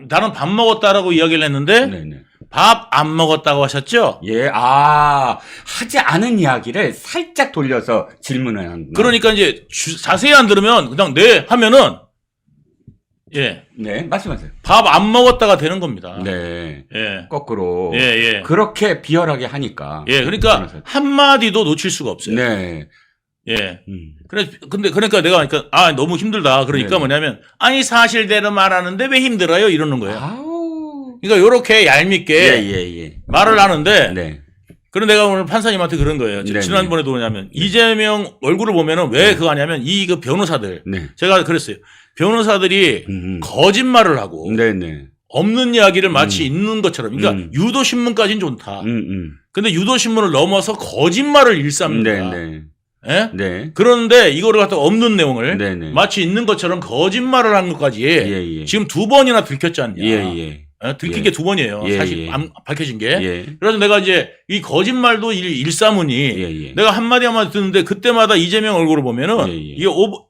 S3: 나는 밥 먹었다라고 이야기를 했는데
S2: 네네.
S3: 밥 안 먹었다고 하셨죠?
S2: 예, 하지 않은 이야기를 살짝 돌려서 질문을 한 거예요.
S3: 그러니까 이제 자세히 안 들으면 그냥 네 하면은
S2: 네, 말씀하세요.
S3: 밥 안 먹었다가 되는 겁니다.
S2: 네.
S3: 예.
S2: 거꾸로.
S3: 예.
S2: 그렇게 비열하게 하니까.
S3: 그러니까 한마디도 놓칠 수가 없어요.
S2: 네.
S3: 예. 그러니까 내가 너무 힘들다. 그러니까
S2: 네네.
S3: 뭐냐면 사실대로 말하는데 왜 힘들어요? 이러는 거예요.
S2: 아우.
S3: 그러니까 요렇게 얄밉게
S2: 예.
S3: 말을 하는데
S2: 네.
S3: 그럼 내가 오늘 판사님한테 그런 거예요.
S2: 네네.
S3: 지난번에도 뭐냐면 이재명 얼굴을 보면은 왜 그거 하냐면 그 변호사들
S2: 네.
S3: 제가 그랬어요. 변호사들이 거짓말을 하고
S2: 네네.
S3: 없는 이야기를 마치 있는 것처럼 그러니까 유도신문까지는 좋다. 근데 유도신문을 넘어서 거짓말을 일삼는다.
S2: 네네.
S3: 예?
S2: 네.
S3: 그런데 이거를 갖다 없는 내용을
S2: 네네.
S3: 마치 있는 것처럼 거짓말을 한 것까지
S2: 예.
S3: 지금 2번이나 들켰지 않냐.
S2: 예.
S3: 들킨
S2: 예.
S3: 게 2번이에요.
S2: 예,
S3: 사실
S2: 예.
S3: 안 밝혀진 게.
S2: 예.
S3: 그래서 내가 이제 이 거짓말도 일사문이
S2: 예.
S3: 내가 한마디 듣는데 그때마다 이재명 얼굴을 보면은
S2: 예.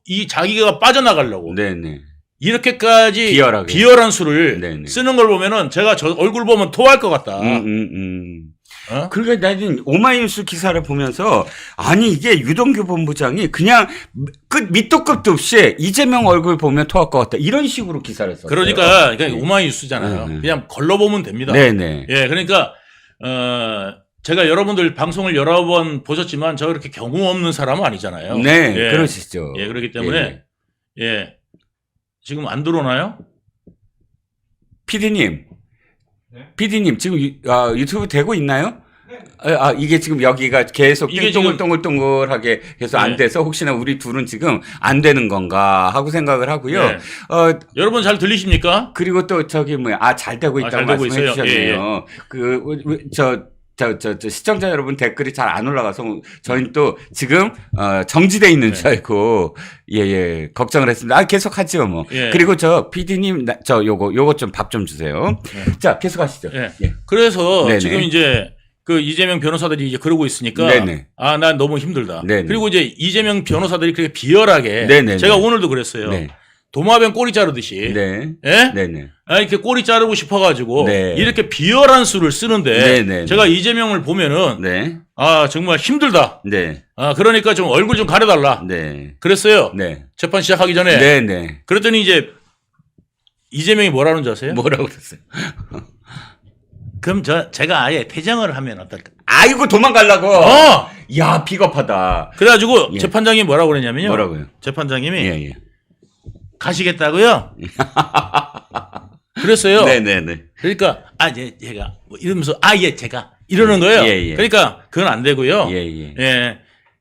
S3: 이 자기가 빠져나가려고
S2: 네네.
S3: 이렇게까지
S2: 비열하게.
S3: 비열한 수를
S2: 네네.
S3: 쓰는 걸 보면은 제가 저 얼굴 보면 토할 것 같다.
S2: 그러니까 나는 오마이뉴스 기사를 보면서 이게 유동규 본부장이 그냥 밑도 끝도 없이 이재명 얼굴 보면 토할 것 같다 이런 식으로 기사를 썼어요.
S3: 그러니까 오마이뉴스잖아요. 그냥 걸러보면 됩니다.
S2: 네네.
S3: 예, 그러니까 제가 여러분들 방송을 여러 번 보셨지만 저 이렇게 경우 없는 사람은 아니잖아요.
S2: 네,
S3: 예.
S2: 그러시죠.
S3: 예, 그렇기 때문에 지금 안 들어오나요?
S2: PD님 지금 유튜브 되고 있나요? 이게 지금 여기가 계속
S3: 이게 지금-
S2: 동글동글동글하게 해서 안
S3: 네.
S2: 돼서 혹시나 우리 둘은 지금 안 되는 건가 하고 생각을 하고요.
S3: 네. 여러분 잘 들리십니까?
S2: 그리고 또 저기 잘 되고 있다고
S3: 잘 되고
S2: 말씀해
S3: 있어요.
S2: 주셨네요. 시청자 여러분 댓글이 잘 안 올라가서 저희는 또 지금 정지돼 있는 줄 알고 걱정을 했습니다. 계속 하죠 뭐.
S3: 예.
S2: 그리고 저 PD님 요거 좀 밥 좀 주세요. 자 계속 하시죠.
S3: 예.
S2: 예.
S3: 그래서
S2: 네네.
S3: 지금 이제 그 이재명 변호사들이 이제 그러고 있으니까
S2: 네네.
S3: 난 너무 힘들다.
S2: 네네.
S3: 그리고 이제 이재명 변호사들이 그렇게 비열하게
S2: 네네네.
S3: 제가 오늘도 그랬어요.
S2: 네.
S3: 도마뱀 꼬리 자르듯이
S2: 네.
S3: 예?
S2: 네네.
S3: 이렇게 꼬리 자르고 싶어가지고
S2: 네.
S3: 이렇게 비열한 수를 쓰는데
S2: 네네.
S3: 제가 이재명을 보면은
S2: 네.
S3: 정말 힘들다.
S2: 네.
S3: 그러니까 좀 얼굴 좀 가려달라.
S2: 네.
S3: 그랬어요.
S2: 네.
S3: 재판 시작하기 전에.
S2: 네네.
S3: 그랬더니 이제 이재명이 뭐라는 줄 아세요?
S2: 뭐라고 그랬어요?
S3: 그럼 제가 아예 퇴정을 하면 어떨까?
S2: 아이고 도망가려고. 야 비겁하다.
S3: 그래가지고
S2: 예.
S3: 재판장이 뭐라고 그랬냐면요.
S2: 뭐라고요?
S3: 재판장님이
S2: 예.
S3: 가시겠다고요? 그랬어요.
S2: 네네네.
S3: 그러니까 제가 뭐 이러면서 제가 이러는 거예요.
S2: 예.
S3: 그러니까 그건 안 되고요.
S2: 예.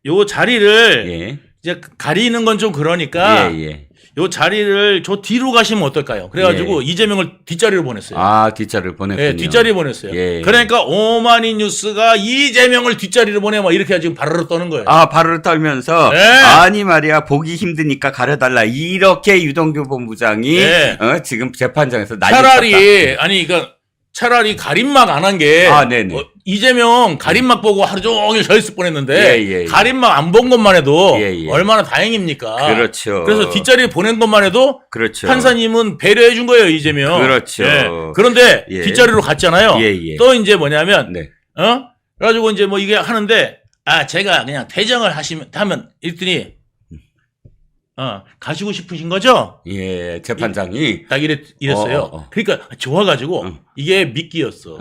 S3: 요 자리를
S2: 예.
S3: 이제 가리는 건 좀 그러니까
S2: 예.
S3: 요 자리를 저 뒤로 가시면 어떨까요? 그래가지고 이재명을 뒷자리로 보냈어요.
S2: 뒷자리를 보냈군요.
S3: 예, 뒷자리에 보냈어요.
S2: 예.
S3: 그러니까 오마니 뉴스가 이재명을 뒷자리로 보내 막 이렇게 지금 바르르 떠는 거예요.
S2: 발을 떨면서
S3: 네.
S2: 아니 말이야 보기 힘드니까 가려달라 이렇게 유동규 본부장이
S3: 네.
S2: 지금 재판장에서 난리
S3: 차라리 차라리 가림막 안 한 게
S2: 네네.
S3: 이재명 가림막 보고 하루 종일 서 있을 뻔했는데
S2: 예.
S3: 가림막 안 본 것만 해도
S2: 예.
S3: 얼마나 다행입니까?
S2: 그렇죠.
S3: 그래서 뒷자리에 보낸 것만 해도
S2: 그렇죠.
S3: 판사님은 배려해 준 거예요, 이재명.
S2: 그렇죠.
S3: 예. 그런데
S2: 예.
S3: 뒷자리로 갔잖아요.
S2: 예.
S3: 또 이제 뭐냐면
S2: 네.
S3: 그래가지고 이제 뭐 이게 하는데 제가 그냥 퇴정을 하면 이랬더니 가시고 싶으신 거죠?
S2: 예, 재판장이
S3: 딱 이랬어요. 그러니까 좋아가지고 이게 미끼였어.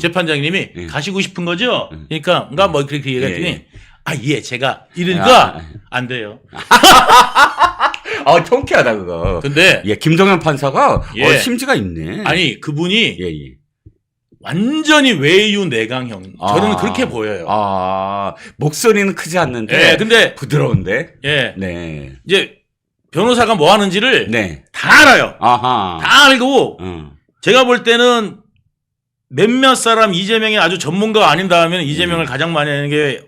S3: 재판장님이
S2: 예.
S3: 가시고 싶은 거죠? 그러니까 뭐 그렇게 얘기했더니 제가 이러니까 안 돼요.
S2: 통쾌하다 그거.
S3: 근데
S2: 김동현 판사가
S3: 예.
S2: 심지가 있네.
S3: 아니 그분이
S2: 예.
S3: 완전히 외유 내강형. 저는 그렇게 보여요.
S2: 목소리는 크지 않는데.
S3: 예, 근데
S2: 부드러운데.
S3: 예,
S2: 네.
S3: 이제 변호사가 뭐 하는지를
S2: 네.
S3: 다 알아요.
S2: 아하.
S3: 다 알고 제가 볼 때는 몇몇 사람 이재명이 아주 전문가가 아닌 다음에는 이재명을 가장 많이 하는 게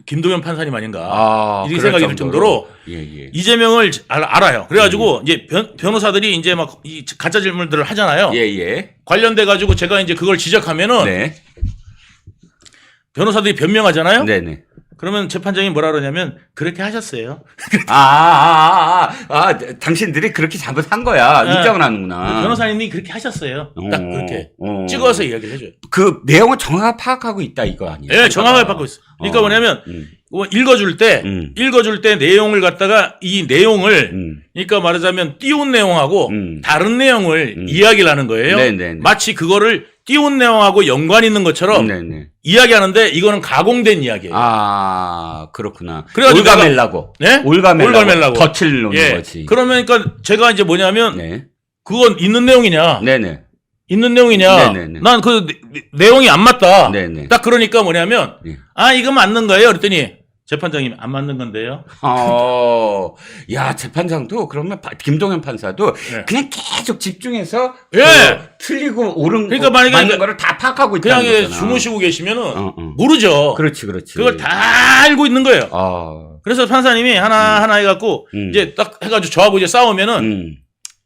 S3: 김동현 판사님 아닌가 이렇게 생각이 들 정도로
S2: 예.
S3: 이재명을 알아요. 그래가지고 이제 변호사들이 이제 막 이 가짜 질문들을 하잖아요.
S2: 예.
S3: 관련돼 가지고 제가 이제 그걸 지적하면은
S2: 네.
S3: 변호사들이 변명하잖아요.
S2: 네네.
S3: 그러면 재판장이 뭐라 그러냐면 그렇게 하셨어요.
S2: 당신들이 그렇게 잘못한 거야.
S3: 네.
S2: 인정을 하는구나.
S3: 변호사님이 그렇게 하셨어요. 딱 그렇게
S2: 어.
S3: 찍어서 이야기를 해줘요.
S2: 그 내용을 정확하게 파악하고 있다 이거 아니에요?
S3: 예, 정확하게 받고 있어. 그러니까 뭐냐면 읽어줄 때 내용을 갖다가 이 내용을 그러니까 말하자면 띄운 내용하고 다른 내용을 이야기를 하는 거예요.
S2: 네네네.
S3: 마치 그거를 띄운 내용하고 연관 있는 것처럼
S2: 네네.
S3: 이야기하는데 이거는 가공된 이야기예요.
S2: 그렇구나.
S3: 그래가지고
S2: 올가멜라고.
S3: 네?
S2: 올가멜라고. 덫을 놓는
S3: 예.
S2: 거지.
S3: 그러면 그러니까 제가 이제 뭐냐면
S2: 네.
S3: 그건 있는 내용이냐?
S2: 네네.
S3: 있는 내용이냐?
S2: 네네네.
S3: 난 그 내용이 안 맞다.
S2: 네네.
S3: 딱 그러니까 뭐냐면
S2: 네.
S3: 이거 맞는 거예요. 그랬더니 재판장님 안 맞는 건데요.
S2: 야 재판장도 그러면 김동현 판사도
S3: 네.
S2: 그냥 계속 집중해서
S3: 예.
S2: 틀리고 옳은
S3: 그러니까
S2: 거,
S3: 만약에
S2: 맞는 거를 다 파악하고 있다는
S3: 그냥
S2: 거잖아.
S3: 주무시고 계시면은
S2: 어.
S3: 모르죠.
S2: 그렇지.
S3: 그걸 다 알고 있는 거예요. 그래서 판사님이 하나 해갖고 이제 딱 해가지고 저하고 이제 싸우면은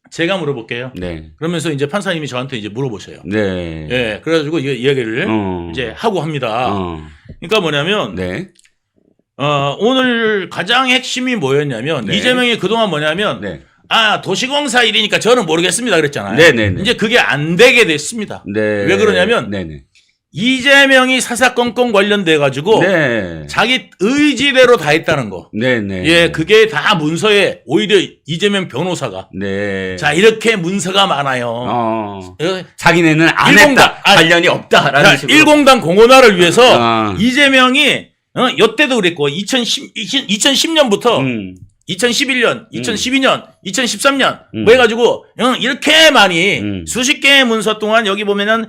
S3: 제가 물어볼게요.
S2: 네.
S3: 그러면서 이제 판사님이 저한테 이제 물어보셔요.
S2: 네.
S3: 예, 그래가지고 이야기를 이제 하고 합니다. 그러니까 뭐냐면
S2: 네.
S3: 오늘 가장 핵심이 뭐였냐면
S2: 네.
S3: 이재명이 그동안 뭐냐면
S2: 네.
S3: 도시공사 일이니까 저는 모르겠습니다 그랬잖아요.
S2: 네네네.
S3: 이제 그게 안 되게 됐습니다.
S2: 네.
S3: 왜 그러냐면
S2: 네네.
S3: 이재명이 사사건건 관련돼 가지고
S2: 네.
S3: 자기 의지대로 다 했다는 거.
S2: 네네.
S3: 예, 그게 다 문서에 오히려 이재명 변호사가
S2: 네.
S3: 자 이렇게 문서가 많아요.
S2: 자기네는 안
S3: 일공당,
S2: 했다. 관련이 없다라는 식으로.
S3: 일공당 공헌화를 위해서 이재명이 이때도 그랬고 2010년부터 2011년, 2012년, 2013년 뭐 해가지고 이렇게 많이 수십 개의 문서 동안 여기 보면은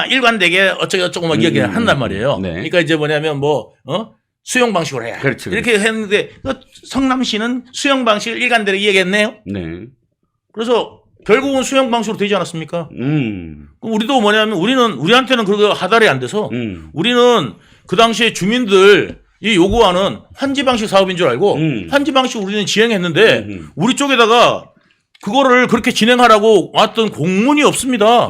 S3: 일관되게 어쩌고 막 이야기를 한단 말이에요.
S2: 네.
S3: 그러니까 이제 뭐냐면 수용 방식으로 해야
S2: 그렇죠.
S3: 이렇게 했는데 성남시는 수용 방식을 일관되게 이야기했네요.
S2: 네.
S3: 그래서 결국은 수용 방식으로 되지 않았습니까?
S2: 음.
S3: 그럼 우리도 뭐냐면 우리한테는 그거 하달이 안 돼서 우리는 그 당시에 주민들 이 요구하는 환지 방식 사업인 줄 알고 환지 방식 우리는 진행했는데 우리 쪽에다가 그거를 그렇게 진행하라고 왔던 공문이 없습니다.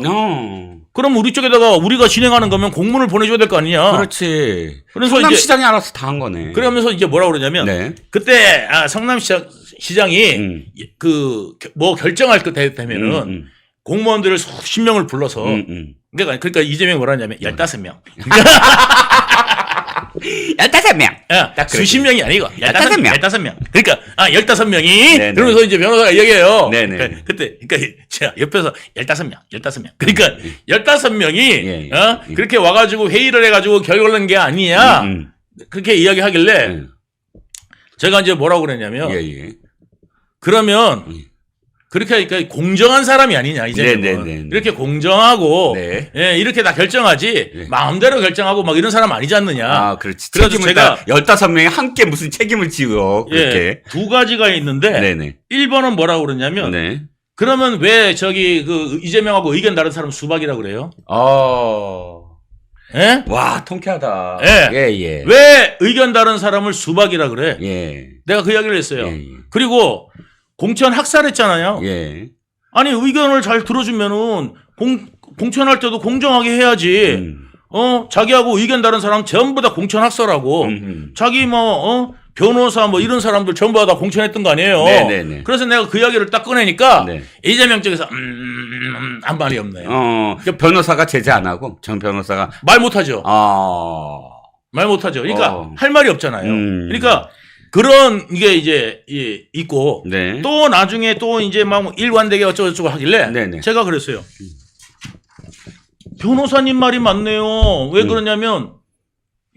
S3: 그럼 우리 쪽에다가 우리가 진행하는 거면 공문을 보내줘야 될 거 아니냐.
S2: 그렇지.
S3: 그래서
S2: 성남시장이 알아서 다 한 거네.
S3: 그러면서 이제 뭐라 그러냐면
S2: 네.
S3: 그때 성남시장이 그 뭐 결정할 때 되면은 공무원들을 수십 명을 불러서 그러니까 이재명이 뭐라 하냐면 15명.
S2: 15명.
S3: 수십 명이 아니고
S2: 15명.
S3: 15명. 그러니까 15명이
S2: 네네.
S3: 그러면서 이제 변호사가 얘기해요.
S2: 네네.
S3: 그때 그러니까 제가 옆에서 15명. 그러니까 15명이
S2: 예.
S3: 그렇게 와가지고 회의를 해가지고 결론을 낸 게 아니냐. 그렇게 이야기하길래 제가 이제 뭐라고 그랬냐면
S2: 예.
S3: 그러면 그렇게 하니까 공정한 사람이 아니냐 이제는
S2: 네네네.
S3: 이렇게 공정하고
S2: 네.
S3: 예, 이렇게 다 결정하지
S2: 네.
S3: 마음대로 결정하고 막 이런 사람 아니지 않느냐.
S2: 아, 그렇지.
S3: 그래서
S2: 책임을
S3: 제가
S2: 15명이 함께 무슨 책임을 지고 그렇게.
S3: 예, 두 가지가 있는데
S2: 네네.
S3: 1번은 뭐라고 그러냐면
S2: 네.
S3: 그러면 왜 저기 그 이재명하고 의견 다른 사람 수박이라고 그래요? 예?
S2: 와, 통쾌하다.
S3: 예. 왜 의견 다른 사람을 수박이라 그래?
S2: 예.
S3: 내가 그 이야기를 했어요.
S2: 예.
S3: 그리고 공천 학살했잖아요.
S2: 예.
S3: 아니 의견을 잘 들어주면은 공천할 때도 공정하게 해야지. 자기하고 의견 다른 사람 전부 다 공천 학살하고 자기 변호사 이런 사람들 전부 다 공천했던 거 아니에요.
S2: 네네네.
S3: 그래서 내가 그 이야기를 딱 꺼내니까
S2: 네.
S3: 이재명 쪽에서 한 말이 없네요.
S2: 변호사가 제재 안 하고 정 변호사가
S3: 말 못하죠.
S2: 아.
S3: 말 못하죠. 그러니까 할 말이 없잖아요. 그러니까 그런 이게 이제 있고
S2: 네.
S3: 또 나중에 또 이제 막 일관되게 어쩌고저쩌고 하길래
S2: 네네.
S3: 제가 그랬어요. 변호사님 말이 맞네요. 왜 그러냐면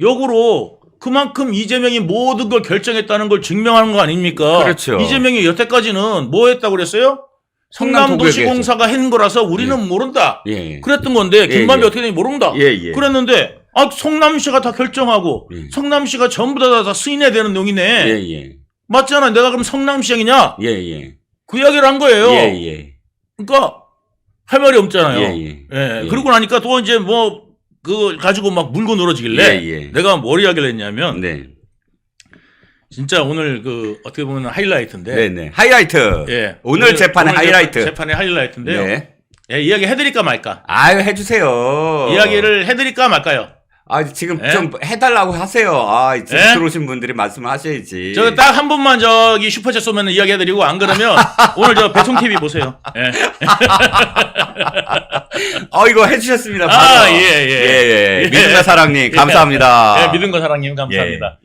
S3: 역으로 그만큼 이재명이 모든 걸 결정했다는 걸 증명하는 거 아닙니까?
S2: 그렇죠.
S3: 이재명이 여태까지는 뭐 했다고 그랬어요? 성남도시공사가 한 거라서 우리는 모른다.
S2: 예.
S3: 그랬던 건데 김만배
S2: 예.
S3: 어떻게 되는지 모른다.
S2: 예.
S3: 그랬는데 성남시가 다 결정하고 성남시가 전부 다 승인해야 되는 내용이네.
S2: 예.
S3: 맞잖아. 내가 그럼 성남시장이냐?
S2: 예.
S3: 그 이야기를 한 거예요.
S2: 예.
S3: 그러니까 할 말이 없잖아요.
S2: 예.
S3: 그러고 나니까 또 이제 그걸 가지고 막 물고 늘어지길래
S2: 예.
S3: 내가 뭘 이야기를 했냐면
S2: 네.
S3: 진짜 오늘 그 어떻게 보면 하이라이트인데.
S2: 네네. 하이라이트.
S3: 예.
S2: 오늘 재판의 하이라이트.
S3: 재판의 하이라이트인데요.
S2: 네.
S3: 예, 이야기 해드릴까 말까?
S2: 아유, 해주세요.
S3: 이야기를 해드릴까 말까요?
S2: 지금
S3: 예?
S2: 좀 해달라고 하세요. 지금
S3: 예?
S2: 들어오신 분들이 말씀을 하셔야지.
S3: 저 딱 한 분만 저기 슈퍼챗 쏘면 이야기 해드리고 안 그러면 오늘 저 배송TV 보세요. 예.
S2: 이거 해주셨습니다. 바로. 예. 믿음과 사랑님, 감사합니다.
S3: 예, 믿음과 사랑님 감사합니다.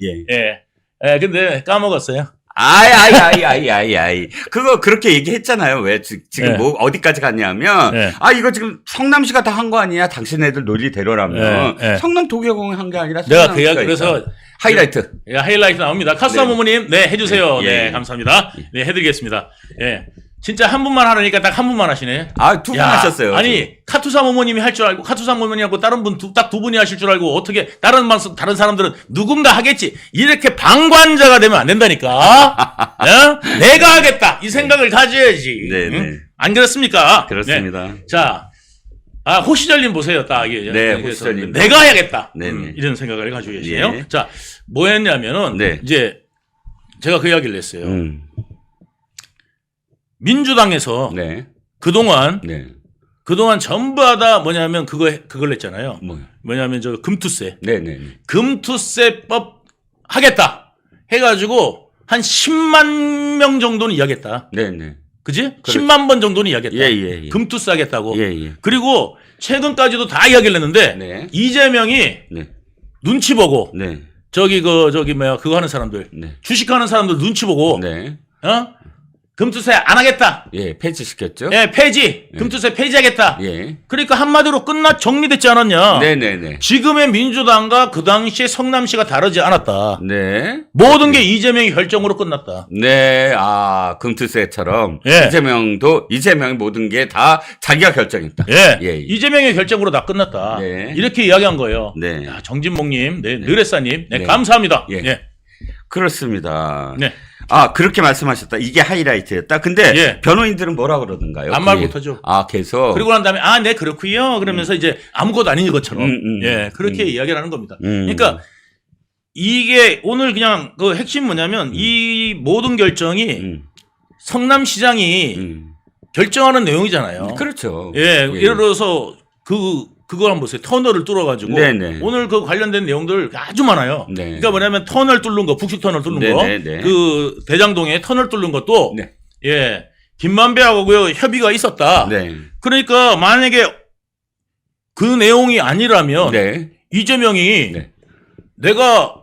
S3: 예, 근데 까먹었어요.
S2: 아이. 그거 그렇게 얘기했잖아요. 왜 지금
S3: 예.
S2: 뭐 어디까지 갔냐면
S3: 예.
S2: 이거 지금 성남시가 다 한 거 아니야? 당신네들 논리대로라면
S3: 예.
S2: 성남 도계공이 한 게 아니라
S3: 내가
S2: 성남시가
S3: 그래서
S2: 있다. 하이라이트.
S3: 예, 하이라이트 나옵니다. 카스타
S2: 네.
S3: 모모님, 네, 해주세요.
S2: 예.
S3: 네, 감사합니다. 네, 해드리겠습니다. 예. 진짜 한 분만 하라니까 딱 한 분만 하시네.
S2: 두 분 하셨어요.
S3: 아니, 카투사 모모님이 할 줄 알고, 카투사 모모님하고 다른 분, 딱 두 분이 하실 줄 알고, 어떻게, 다른 사람들은 누군가 하겠지. 이렇게 방관자가 되면 안 된다니까. 예? 내가 하겠다. 이 생각을 가져야지.
S2: 네네.
S3: 응? 안 그렇습니까?
S2: 그렇습니다.
S3: 네. 자, 호시절님 보세요. 딱 이게.
S2: 네,
S3: 그래서
S2: 호시절님.
S3: 내가 해야겠다.
S2: 네네.
S3: 이런 생각을 가지고 계시네요.
S2: 예.
S3: 자, 뭐 했냐면은,
S2: 네.
S3: 이제, 제가 그 이야기를 했어요. 민주당에서
S2: 네.
S3: 그동안 전부 다 뭐냐면 그걸 했잖아요. 뭐냐면 저 금투세.
S2: 네네.
S3: 금투세법 하겠다. 해가지고 한 10만 명 정도는 이야기했다.
S2: 네네.
S3: 그지? 10만 번 정도는 이야기했다.
S2: 예.
S3: 금투세 하겠다고.
S2: 예.
S3: 그리고 최근까지도 다 이야기를 했는데
S2: 네.
S3: 이재명이 눈치 보고
S2: 네.
S3: 그거 하는 사람들
S2: 네.
S3: 주식하는 사람들 눈치 보고
S2: 네.
S3: 금투세 안 하겠다.
S2: 예, 폐지시켰죠.
S3: 예, 폐지. 금투세 폐지하겠다.
S2: 예.
S3: 그러니까 한마디로 정리됐지 않았냐.
S2: 네네네.
S3: 지금의 민주당과 그 당시에 성남시가 다르지 않았다.
S2: 네.
S3: 모든 게 이재명의 결정으로 끝났다.
S2: 네, 금투세처럼
S3: 예.
S2: 이재명이 모든 게 다 자기가 결정했다.
S3: 예.
S2: 예.
S3: 이재명의 결정으로 다 끝났다.
S2: 네.
S3: 이렇게 이야기한 거예요.
S2: 네.
S3: 야, 정진목님, 네, 느레사님, 네,
S2: 네.
S3: 감사합니다.
S2: 예.
S3: 예.
S2: 그렇습니다.
S3: 네.
S2: 그렇게 말씀하셨다. 이게 하이라이트였다. 근데
S3: 예.
S2: 변호인들은 뭐라 그러던가요?
S3: 아무 말 못하죠.
S2: 계속.
S3: 그리고 난 다음에 네 그렇고요. 그러면서 이제 아무것도 아닌 것처럼 예 그렇게 이야기를 하는 겁니다. 그러니까 이게 오늘 그냥 그 핵심 뭐냐면 이 모든 결정이 성남시장이 결정하는 내용이잖아요.
S2: 그렇죠.
S3: 예, 예를 들어서 그걸 한번 보세요. 터널을 뚫어가지고
S2: 네네.
S3: 오늘 그 관련된 내용들 아주 많아요.
S2: 네.
S3: 그러니까 뭐냐면 터널 뚫는 거, 북식 터널 뚫는
S2: 네네네.
S3: 거, 그 대장동에 터널 뚫는 것도
S2: 네.
S3: 예 김만배하고 협의가 있었다.
S2: 네.
S3: 그러니까 만약에 그 내용이 아니라면
S2: 네.
S3: 이재명이
S2: 네.
S3: 내가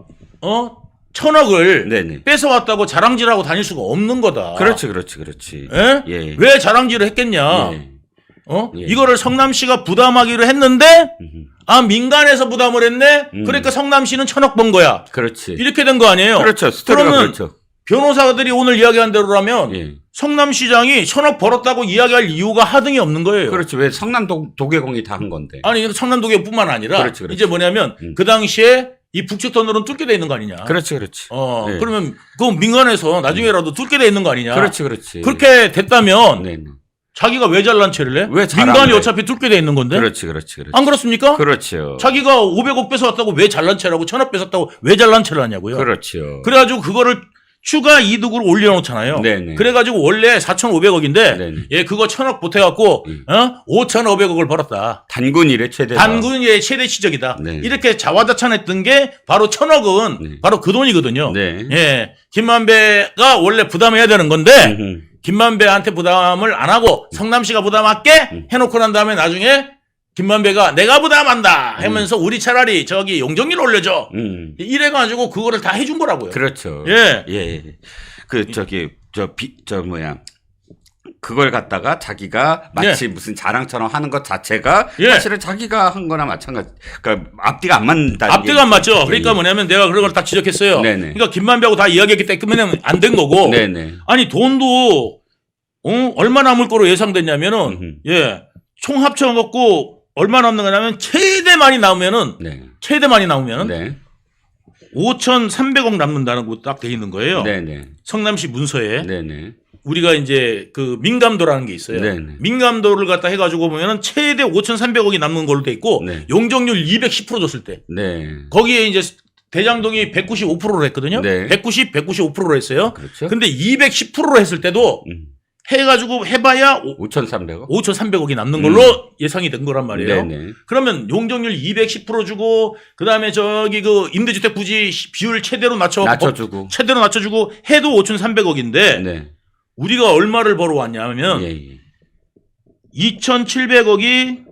S3: 1,000억을
S2: 네네.
S3: 뺏어왔다고 자랑질하고 다닐 수가 없는 거다.
S2: 그렇지.
S3: 예?
S2: 예.
S3: 왜 자랑질을 했겠냐?
S2: 예. 예.
S3: 이거를 성남시가 부담하기로 했는데 민간에서 부담을 했네. 그러니까 성남시는 1,000억 번 거야.
S2: 그렇지.
S3: 이렇게 된 거 아니에요?
S2: 그렇죠. 스토리가
S3: 그러면
S2: 그렇죠.
S3: 변호사들이 오늘 이야기한 대로라면
S2: 예.
S3: 성남시장이 1,000억 벌었다고 이야기할 이유가 하등이 없는 거예요.
S2: 그렇지. 왜 성남 도계공이 다 한 건데.
S3: 아니 성남도계뿐만 아니라
S2: 그렇지.
S3: 이제 뭐냐면 그 당시에 이 북측 터널은 뚫게 돼 있는 거 아니냐.
S2: 그렇지. 네.
S3: 그러면 그 민간에서 나중에라도 뚫게 돼 있는 거 아니냐.
S2: 그렇지.
S3: 그렇게 됐다면
S2: 네.
S3: 자기가 왜 잘난 체를 해?
S2: 왜 잘안
S3: 민간이
S2: 해?
S3: 어차피 뚫게 돼 있는 건데.
S2: 그렇지.
S3: 안 그렇습니까?
S2: 그렇죠.
S3: 자기가 500억 뺏어왔다고 왜 잘난 체라고 1,000억 뺏었다고 왜 잘난 체를 하냐고요.
S2: 그렇죠.
S3: 그래가지고 그거를 추가 이득으로 올려놓잖아요.
S2: 네네.
S3: 그래가지고 원래 4,500억인데
S2: 네네.
S3: 예 그거 1,000억 보태갖고 5,500억을 벌었다.
S2: 단군 일의 최대.
S3: 단군의 최대 시적이다.
S2: 네.
S3: 이렇게 자화자찬했던 게 바로 1,000억은
S2: 네.
S3: 바로 그 돈이거든요.
S2: 네.
S3: 예, 김만배가 원래 부담해야 되는 건데 김만배한테 부담을 안 하고 성남시가 부담할게 해놓고 난 다음에 나중에 김만배가 내가 부담한다 하면서 우리 차라리 저기 용적률 올려줘. 이래가지고 그거를 다 해준 거라고요.
S2: 그렇죠.
S3: 예.
S2: 예. 그걸 갖다가 자기가 마치 무슨 자랑처럼 하는 것 자체가
S3: 예.
S2: 사실은 자기가 한 거나 마찬가지. 그러니까 앞뒤가 안 맞는다.
S3: 앞뒤가 안 맞죠. 그러니까 뭐냐면 내가 그런 걸 다 지적했어요.
S2: 네네.
S3: 그러니까 김만배하고 다 이야기했기 때문에 안 된 거고.
S2: 네네.
S3: 아니 돈도 얼마 남을 거로 예상됐냐면은 총 합쳐갖고 얼마 남는 거냐면 최대 많이 나오면은
S2: 네.
S3: 5,300억 남는다는 거 딱 돼 있는 거예요.
S2: 네네.
S3: 성남시 문서에
S2: 네네.
S3: 우리가 이제 그 민감도라는 게 있어요.
S2: 네네.
S3: 민감도를 갖다 해가지고 보면은 최대 5,300억이 남는 걸로 돼 있고
S2: 네.
S3: 용적률 210% 줬을 때
S2: 네.
S3: 거기에 이제 대장동이 195%로 했거든요.
S2: 네.
S3: 195%로 했어요.
S2: 그렇죠.
S3: 근데 210%로 했을 때도 해가지고 해봐야
S2: 5,300억.
S3: 5,300억이 남는 걸로 예상이 된 거란 말이에요.
S2: 네네.
S3: 그러면 용적률 210% 주고 그다음에 저기 그 임대주택 부지 비율 최대로
S2: 낮춰주고.
S3: 최대로 낮춰주고 해도 5,300억인데
S2: 네.
S3: 우리가 얼마를 벌어왔냐면
S2: 예.
S3: 2,700억이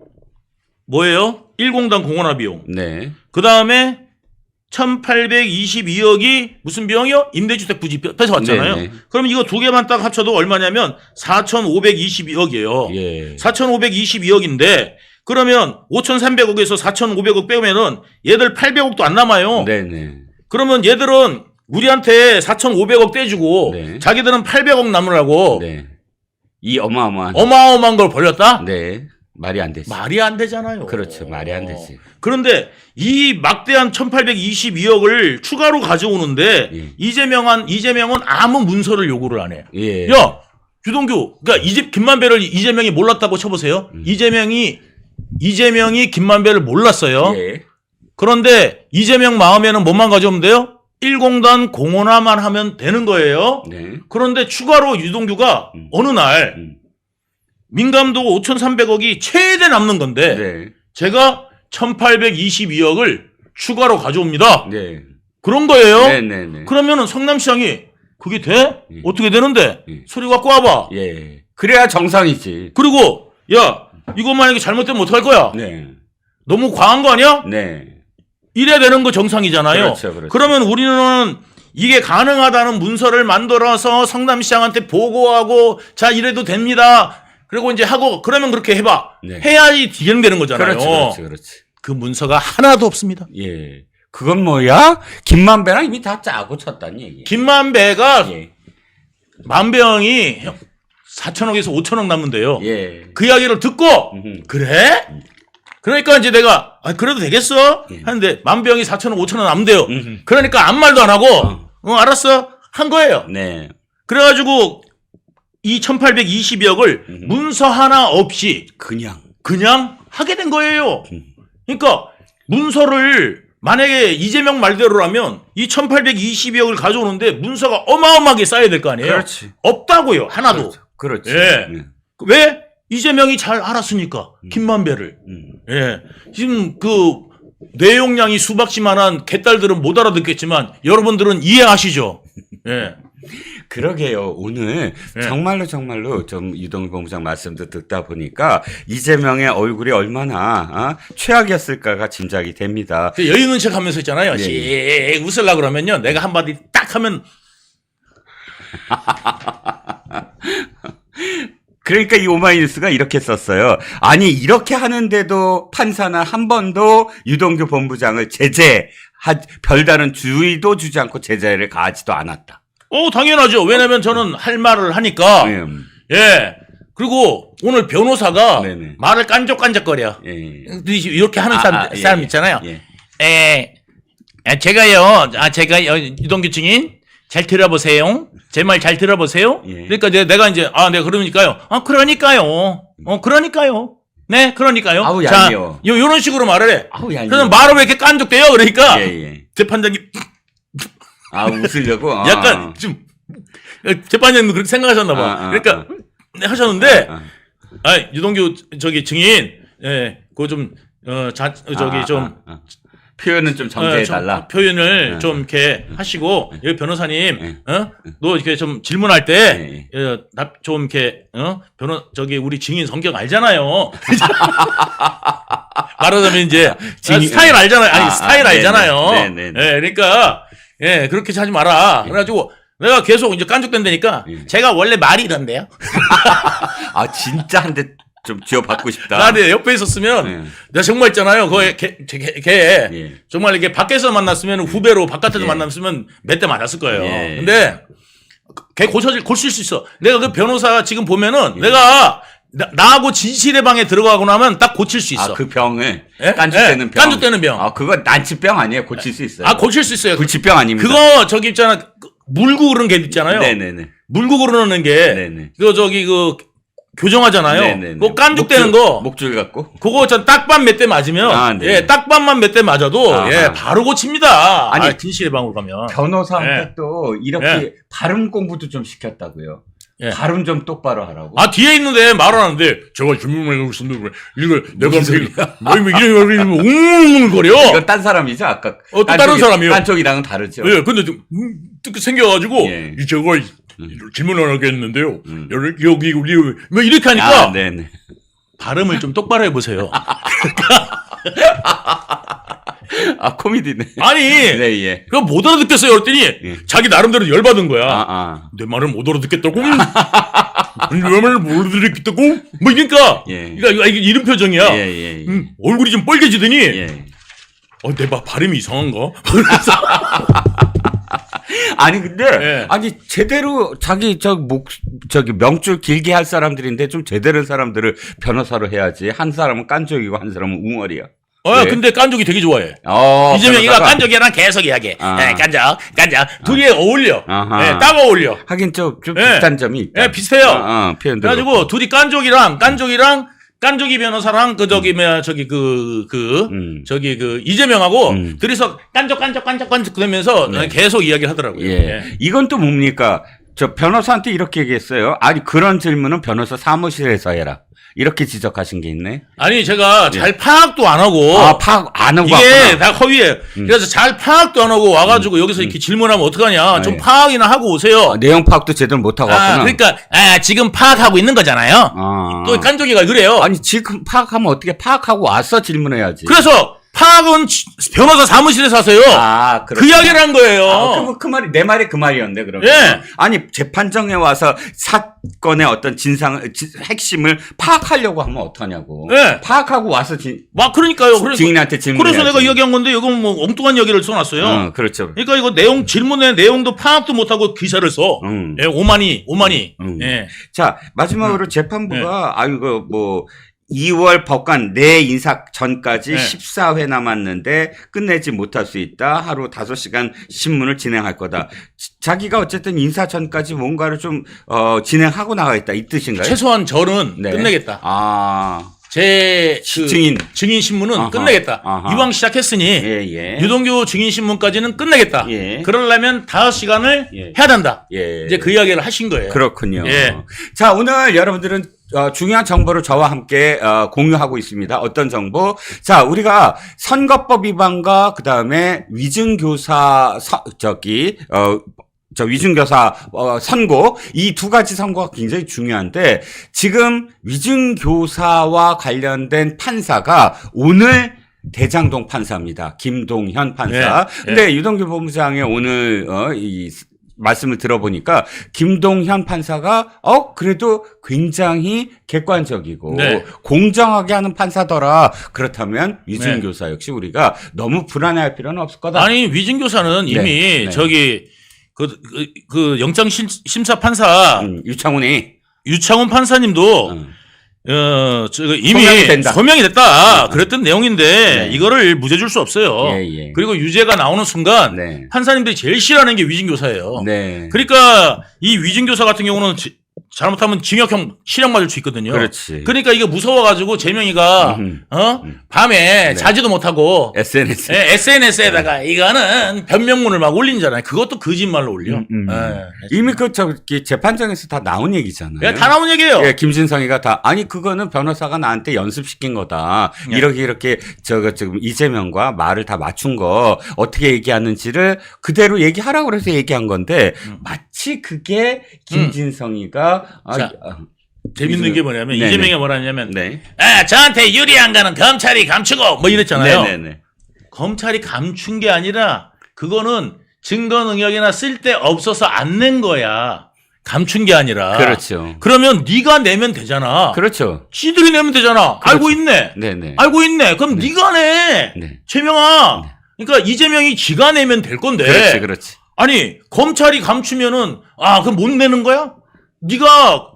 S3: 뭐예요? 1공단 공원화 비용.
S2: 네.
S3: 그다음에 1,822억이 무슨 비용이요? 임대주택 부지 뺏어왔잖아요.
S2: 네네.
S3: 그럼 이거 두 개만 딱 합쳐도 얼마냐면 4,522억이에요.
S2: 예.
S3: 4,522억인데 그러면 5,300억에서 4,500억 빼면은 얘들 800억도 안 남아요.
S2: 네네.
S3: 그러면 얘들은 우리한테 4,500억 떼주고
S2: 네.
S3: 자기들은 800억 남으라고
S2: 네. 이 어마어마한.
S3: 어마어마한 걸 벌렸다?
S2: 네. 말이 안 되지.
S3: 말이 안 되잖아요.
S2: 그렇죠. 말이 안 되지.
S3: 그런데 이 막대한 1,822억을 추가로 가져오는데
S2: 예.
S3: 이재명은 아무 문서를 요구를 안 해.
S2: 예.
S3: 야, 유동규, 그러니까 김만배를 이재명이 몰랐다고 쳐보세요. 이재명이 김만배를 몰랐어요.
S2: 예.
S3: 그런데 이재명 마음에는 뭐만 가져오면 돼요? 1공단 공원화만 하면 되는 거예요.
S2: 네.
S3: 그런데 추가로 유동규가 어느 날 민감도 5,300억이 최대 남는 건데
S2: 네.
S3: 제가 1,822억을 추가로 가져옵니다.
S2: 네.
S3: 그런 거예요.
S2: 네네네.
S3: 그러면은 성남시장이 그게 돼?
S2: 예.
S3: 어떻게 되는데?
S2: 예.
S3: 소리 갖고 와봐.
S2: 예. 그래야 정상이지.
S3: 그리고 야 이거 만약에 잘못되면 어떡할 거야?
S2: 네.
S3: 너무 과한 거 아니야?
S2: 네.
S3: 이래야 되는 거 정상이잖아요.
S2: 그렇죠.
S3: 그러면 우리는 이게 가능하다는 문서를 만들어서 성남시장한테 보고하고 자 이래도 됩니다. 그리고 이제 하고 그러면 그렇게 해봐.
S2: 네.
S3: 해야지 진행되는 거잖아요.
S2: 그렇지.
S3: 그 문서가 하나도 없습니다.
S2: 예. 그건 뭐야? 김만배랑 이미 다 짜고 쳤다는 얘기.
S3: 김만배가
S2: 예.
S3: 만배형이 4천억에서 5천억 남는데요.
S2: 예.
S3: 그 이야기를 듣고 그래? 그러니까 이제 내가 그래도 되겠어?
S2: 예.
S3: 하는데 만배형이 4천억 5천억 남는데요. 그러니까 아무 말도 안 하고 알았어 한 거예요.
S2: 네.
S3: 그래가지고 이 1822억을 문서 하나 없이 그냥 하게 된 거예요. 그러니까 문서를 만약에 이재명 말대로라면 이 1822억을 가져오는데 문서가 어마어마하게 쌓여야 될 거 아니에요.
S2: 그렇지.
S3: 없다고요. 하나도.
S2: 그렇지.
S3: 예.
S2: 네.
S3: 왜? 이재명이 잘 알았으니까. 김만배를. 예. 지금 그 내용량이 수박지만한 개딸들은 못 알아듣겠지만 여러분들은 이해하시죠? 예.
S2: 그러게요. 오늘
S3: 네.
S2: 정말로 좀 유동규 본부장 말씀도 듣다 보니까 이재명의 얼굴이 얼마나 최악이었을까가 짐작이 됩니다.
S3: 여유는 척 하면서 있잖아요.
S2: 예.
S3: 씩 웃으려고 그러면요. 내가 한마디 딱 하면
S2: 그러니까 이 오마이뉴스가 이렇게 썼어요. 아니 이렇게 하는데도 판사는 한 번도 유동규 본부장을 별다른 주의도 주지 않고 제재를 가하지도 않았다.
S3: 당연하죠. 왜냐면 저는 할 말을 하니까. 예. 그리고 오늘 변호사가
S2: 네네.
S3: 말을 깐족깐족거려.
S2: 예.
S3: 이렇게 하는 사람
S2: 예.
S3: 있잖아요.
S2: 예.
S3: 제가 유동규 증인 잘 들어보세요. 제 말 잘 들어보세요.
S2: 예.
S3: 그러니까 내가 이제 네 그러니까요. 그러니까요. 네, 그러니까요.
S2: 아우,
S3: 자,
S2: 얄미워.
S3: 요런 식으로 말을 해.
S2: 아우 얄미워.
S3: 그래서 말을 왜 이렇게 깐족대요? 그러니까
S2: 예.
S3: 재판장이
S2: 웃으려고.
S3: 약간 좀 재판장님도 그렇게 생각하셨나 봐. 그러니까 하셨는데 유동규 증인 그거 좀
S2: 표현은 좀 정제해 달라.
S3: 표현을 좀 이렇게 하시고 여기 변호사님 너 이렇게 좀 질문할 때 좀 이렇게 우리 증인 성격 알잖아요. 말하자면 이제 스타일 알잖아요. 스타일 알잖아요.
S2: 네네.
S3: 그러니까 그렇게 하지 마라. 그래가지고 내가 계속 이제 깐족된다니까 제가 원래 말이 이런데요.
S2: 진짜 한 대 좀 쥐어받고 싶다.
S3: 나 옆에 있었으면 내가 정말 있잖아요. 걔 정말 이게 밖에서 만났으면 후배로 바깥에서 만났으면 몇 대 맞았을 거예요. 근데 걔 고칠 수 있어. 내가 그 변호사 지금 보면은 내가 나하고 진실의 방에 들어가고 나면 딱 고칠 수 있어.
S2: 그 병을 깐죽대는 병.
S3: 깐죽대는 병.
S2: 그거 난치병 아니에요. 고칠 수 있어요.
S3: 고칠 수 있어요.
S2: 불치병 아닙니다.
S3: 그거 저기 있잖아. 물고 그러는 게 있잖아요.
S2: 네네네.
S3: 물고 그러는 게
S2: 네네.
S3: 그거 교정하잖아요.
S2: 네네네.
S3: 그거 깐죽대는 거.
S2: 목줄 갖고.
S3: 그거 전 딱밤 몇 대 맞으면 딱밤만 몇 대 맞아도 바로 고칩니다.
S2: 아니
S3: 진실의 방으로 가면
S2: 변호사한테 또 이렇게 발음 공부도 좀 시켰다고요. 발음 좀 똑바로 하라고.
S3: 뒤에 있는데 말 안 하는데 제가 질문을 하고 있었는데 이걸 내가 이런 웅웅거려.
S2: 이건 딴 사람이죠 아까.
S3: 또 다른 사람이요.
S2: 딴쪽이랑은 다르죠.
S3: 근데 좀 생겨가지고 제가 질문을 하겠는데요. 여기 우리 뭐 이렇게 하니까
S2: 네네.
S3: 발음을 좀 똑바로 해보세요.
S2: 코미디네.
S3: 아니,
S2: 네,
S3: 그거 못 알아듣겠어요. 그랬더니 자기 나름대로 열받은 거야. 내 말을 못 알아듣겠다고? 내 말을 못 알아듣겠다고? 뭐 이러니까 이게 이런 표정이야. 얼굴이 좀 빨개지더니 내 발음이 이상한가?
S2: 근데 제대로 저기 명줄 길게 할 사람들인데 좀 제대로 한 사람들을 변호사로 해야지. 한 사람은 깐족이고 한 사람은 웅얼이야.
S3: 근데 깐족이 되게 좋아해. 이재명이가 깐족이랑 계속 이야기해. 깐족. 둘이 어울려. 딱 어울려.
S2: 하긴 좀 비슷한 점이 있다.
S3: 비슷해요.
S2: 표현도.
S3: 그래가지고 둘이 깐족이 변호사랑 이재명하고 둘이서 깐족 그러면서 계속 이야기를 하더라고요.
S2: 이건 또 뭡니까? 저 변호사한테 이렇게 얘기했어요. 그런 질문은 변호사 사무실에서 해라. 이렇게 지적하신 게 있네.
S3: 제가 잘 파악도 안 하고.
S2: 파악 안 하고.
S3: 이게 다 허위예요. 그래서 잘 파악도 안 하고 와가지고 여기서 이렇게 질문하면 어떡하냐. 좀 파악이나 하고 오세요.
S2: 내용 파악도 제대로 못 하고 왔구나.
S3: 그러니까, 지금 파악하고 있는 거잖아요. 또 깐족이가 그래요.
S2: 지금 파악하면 어떻게 파악하고 와서 질문해야지.
S3: 그래서 파악은 변호사 사무실에서 하세요.
S2: 아,
S3: 그 이야기를 한 거예요.
S2: 그 말이 내 말이 그 말이었는데 그러면.
S3: 예.
S2: 아니 재판정에 와서 사건의 어떤 핵심을 파악하려고 하면 어떡하냐고.
S3: 예.
S2: 파악하고 와서
S3: 그러니까요. 그래서,
S2: 증인한테 질문해야지.
S3: 그래서 내가 이야기한 건데 이건 뭐 엉뚱한 이야기를 써놨어요.
S2: 그렇죠.
S3: 그러니까 이거 질문의 내용도 파악도 못하고 기사를 써. 예, 오만이. 예.
S2: 자 마지막으로 재판부가 이거 뭐 2월 법관 내 인사 전까지 14회 남았는데 끝내지 못할 수 있다. 하루 5시간 신문을 진행할 거다. 자기가 어쨌든 인사 전까지 뭔가를 좀 진행하고 나가겠다 이 뜻인가요?
S3: 최소한 저는
S2: 네.
S3: 끝내겠다.
S2: 제
S3: 증인 신문은 끝내겠다. 이왕 시작했으니 유동규 증인 신문까지는 끝내겠다. 그러려면 5시간을 해야 된다. 이제 그 이야기를 하신 거예요.
S2: 그렇군요. 자, 오늘 여러분들은 중요한 정보를 저와 함께 공유하고 있습니다. 어떤 정보? 자, 우리가 선거법 위반과 그다음에 위증교사 위증교사 선고 이 두 가지 선고가 굉장히 중요한데 지금 위증교사와 관련된 판사가 오늘 대장동 판사입니다. 김동현 판사. 근데 유동규 본부장의 오늘 이 말씀을 들어보니까 김동현 판사가 그래도 굉장히 객관적이고 공정하게 하는 판사더라. 그렇다면 위증교사 역시 우리가 너무 불안해할 필요는 없을 거다.
S3: 아니 위증교사는 이미 저기 그 영장 심사 판사 유창훈 판사님도 이미 소명이 됐다. 그랬던 내용인데 이거를 무죄 줄 수 없어요. 그리고 유죄가 나오는 순간 판사님들이 제일 싫어하는 게 위증교사예요. 그러니까 이 위증교사 같은 경우는 잘못하면 징역형 실형 맞을 수 있거든요.
S2: 그렇지.
S3: 그러니까 이게 무서워가지고 재명이가 밤에 자지도 못하고 SNS에다가 이거는 변명문을 막 올린잖아요. 그것도 거짓말로 올려.
S2: 이미 재판정에서 다 나온 얘기잖아요.
S3: 다 나온 얘기예요.
S2: 김진성이가 그거는 변호사가 나한테 연습시킨 거다. 이렇게 지금 이재명과 말을 다 맞춘 거 어떻게 얘기하는지를 그대로 얘기하라고 그래서 얘기한 건데 마치 그게 김진성이가
S3: 재밌는 게 뭐냐면 이재명이 뭐라 하냐면 저한테 유리한 거는 검찰이 감추고 뭐 이랬잖아요. 검찰이 감춘 게 아니라 그거는 증거 능력이나 쓸데 없어서 안 낸 거야. 감춘 게 아니라.
S2: 그렇죠.
S3: 그러면 네가 내면 되잖아.
S2: 그렇죠.
S3: 지들이 내면 되잖아.
S2: 그렇죠.
S3: 알고 있네. 알고 있네. 그럼 네가 내. 최명아. 그러니까 이재명이 지가 내면 될 건데.
S2: 그렇지.
S3: 아니 검찰이 감추면은 그럼 못 내는 거야? 네가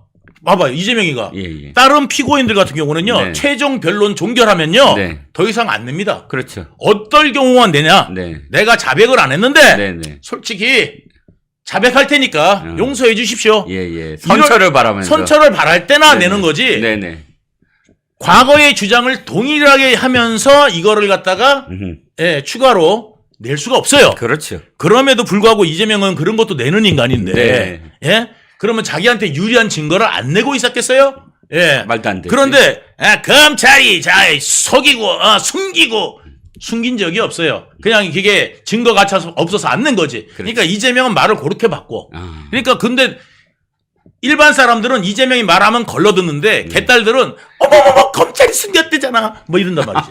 S3: 봐봐요. 이재명이가 다른 피고인들 같은 경우는요. 최종 변론 종결하면요. 더 이상 안 냅니다.
S2: 그렇죠.
S3: 어떨 경우만 내냐? 내가 자백을 안 했는데 솔직히 자백할 테니까 용서해 주십시오.
S2: 선처를 바라면서.
S3: 선처를 바랄 때나 내는 거지. 과거의 주장을 동일하게 하면서 이거를 갖다가 추가로 낼 수가 없어요.
S2: 그렇죠.
S3: 그럼에도 불구하고 이재명은 그런 것도 내는 인간인데 그러면 자기한테 유리한 증거를 안 내고 있었겠어요?
S2: 말도 안 돼.
S3: 그런데 검찰이 속이고 숨기고 숨긴 적이 없어요. 그냥 그게 증거가 없어서 안 낸 거지. 그러니까 이재명은 말을 그렇게 바꿔. 그러니까 근데 일반 사람들은 이재명이 말하면 걸러듣는데 개딸들은 어머머머 검찰이 숨겼대잖아 뭐 이런단 말이지.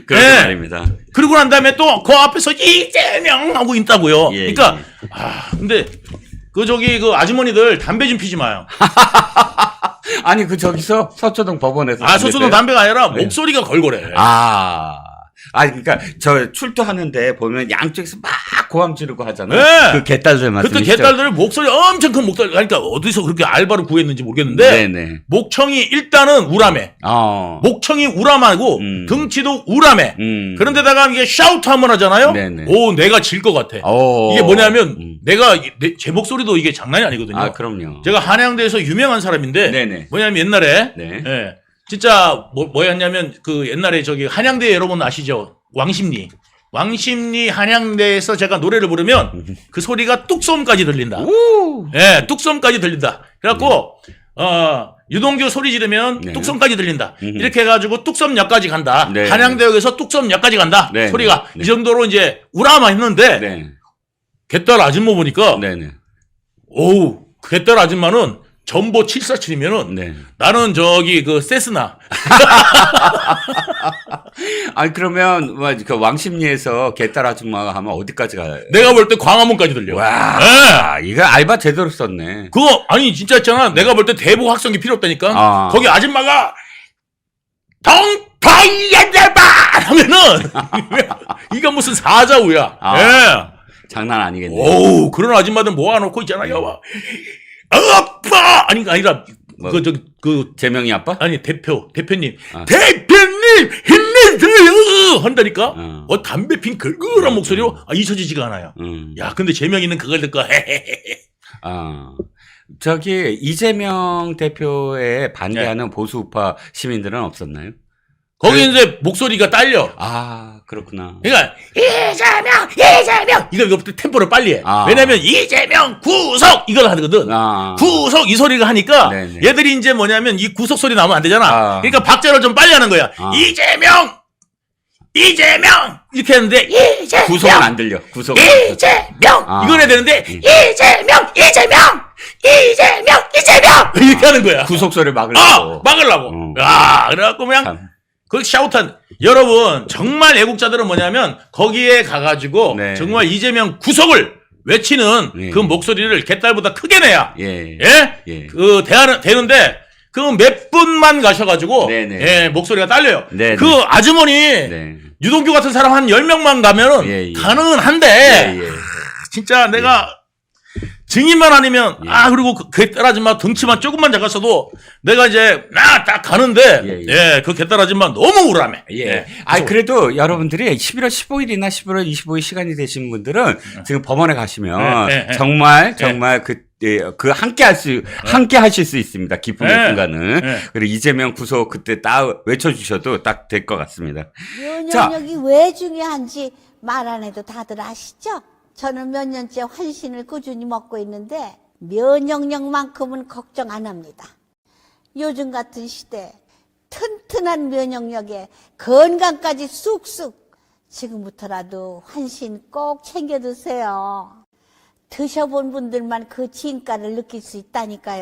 S2: 그런 말입니다.
S3: 그러고 난 다음에 또 그 앞에서 이재명 하고 있다고요. 그러니까 근데 그 아주머니들 담배 좀 피지 마요.
S2: 아니 저기서 서초동 법원에서
S3: 서초동 담배가 아니라 목소리가 걸걸해.
S2: 그러니까 저 출두하는데 보면 양쪽에서 막 고함 지르고 하잖아요. 그 개딸들 말씀이시죠?
S3: 그때 개딸들 목소리 엄청 큰 목소리. 그러니까 어디서 그렇게 알바를 구했는지 모르겠는데 목청이 일단은 우람해. 목청이 우람하고 등치도 우람해. 그런데다가 이게 샤우트 한번 하잖아요. 내가 질 것 같아. 이게 뭐냐면 제 목소리도 이게 장난이 아니거든요.
S2: 그럼요.
S3: 제가 한양대에서 유명한 사람인데 뭐냐면 옛날에 진짜 뭐였냐면 그 옛날에 한양대 여러분 아시죠? 왕십리 한양대에서 제가 노래를 부르면 그 소리가 뚝섬까지 들린다. 뚝섬까지 들린다. 그래갖고 유동규 소리 지르면 뚝섬까지 들린다. 이렇게 해가지고 뚝섬역까지 간다. 한양대역에서 뚝섬역까지 간다. 소리가 이 정도로 이제 우람했는데 개딸 아줌마 보니까 개딸 아줌마는 전보 747이면은
S2: 네.
S3: 나는 저기 그 세스나
S2: 아니 그러면 그 왕십리에서 개딸 아줌마가 하면 어디까지 가요?
S3: 내가 볼 때 광화문까지 들려.
S2: 와,
S3: 예.
S2: 이거 알바 제대로 썼네.
S3: 그거 아니 진짜 있잖아. 내가 볼 때 대북 확성기 필요 없다니까.
S2: 아.
S3: 거기 아줌마가 동파이야대바 하면은 이거 무슨 사자우야.
S2: 아.
S3: 예.
S2: 장난 아니겠네.
S3: 오우 그런 아줌마들 모아놓고 있잖아요. 막 아빠 아니라
S2: 뭐?
S3: 그
S2: 재명이 아빠?
S3: 아니 대표님
S2: 아.
S3: 대표님 힘내세요 한다니까.
S2: 어.
S3: 담배 핀 걸그런 목소리로 잊혀지지가 않아요. 야 근데 재명이는 그걸 듣고
S2: 저기 이재명 대표에 반대하는 보수우파 시민들은 없었나요?
S3: 거기 이제 목소리가 딸려.
S2: 아, 그렇구나.
S3: 그러니까 이재명 이거부터 템포를 빨리 해.
S2: 아.
S3: 왜냐면 이재명 구속 이걸 하거든.
S2: 아.
S3: 구속 이 소리가 하니까
S2: 네네.
S3: 얘들이 이제 뭐냐면 이 구속 소리 나오면 안 되잖아.
S2: 아.
S3: 그러니까 박자를 좀 빨리 하는 거야.
S2: 아.
S3: 이재명 이렇게 했는데 이재명
S2: 구속은 안 들려. 구속.
S3: 이재명
S2: 아.
S3: 이걸 해야 되는데 이재명 이렇게 하는 거야.
S2: 구속 소리를 막으려고.
S3: 막으려고. 그래갖고 그냥
S2: 참.
S3: 그 샤우탄 여러분 정말 애국자들은 뭐냐면 거기에 가가지고
S2: 네.
S3: 정말 이재명 구속을 외치는
S2: 네.
S3: 그 목소리를 개딸보다 크게 내야
S2: 예.
S3: 예? 그 되는데 그 몇 분만 가셔가지고
S2: 네네.
S3: 예, 목소리가 딸려요.
S2: 네네.
S3: 그 아주머니
S2: 네.
S3: 유동규 같은 사람 한 10명만 가면은
S2: 예, 예.
S3: 가능은 한데
S2: 예.
S3: 진짜 내가 증인만 아니면
S2: 예.
S3: 그리고 그 개딸 아줌마 덩치만 조금만 작았어도 내가 이제 딱 가는데
S2: 예.
S3: 그 개딸 아줌마 너무 우람해.
S2: 예. 그래도 여러분들이 11월 15일이나 11월 25일 시간이 되신 분들은 지금 법원에 가시면 정말 그 함께 하실 수 있습니다. 기쁨의 순간은. 그리고 이재명 구속 그때 딱 외쳐주셔도 딱 될 것 같습니다.
S4: 면역력이 왜 중요한지 말 안 해도 다들 아시죠? 저는 몇 년째 환신을 꾸준히 먹고 있는데 면역력만큼은 걱정 안 합니다. 요즘 같은 시대 튼튼한 면역력에 건강까지 쑥쑥 지금부터라도 환신 꼭 챙겨 드세요. 드셔본 분들만 그 진가를 느낄 수 있다니까요.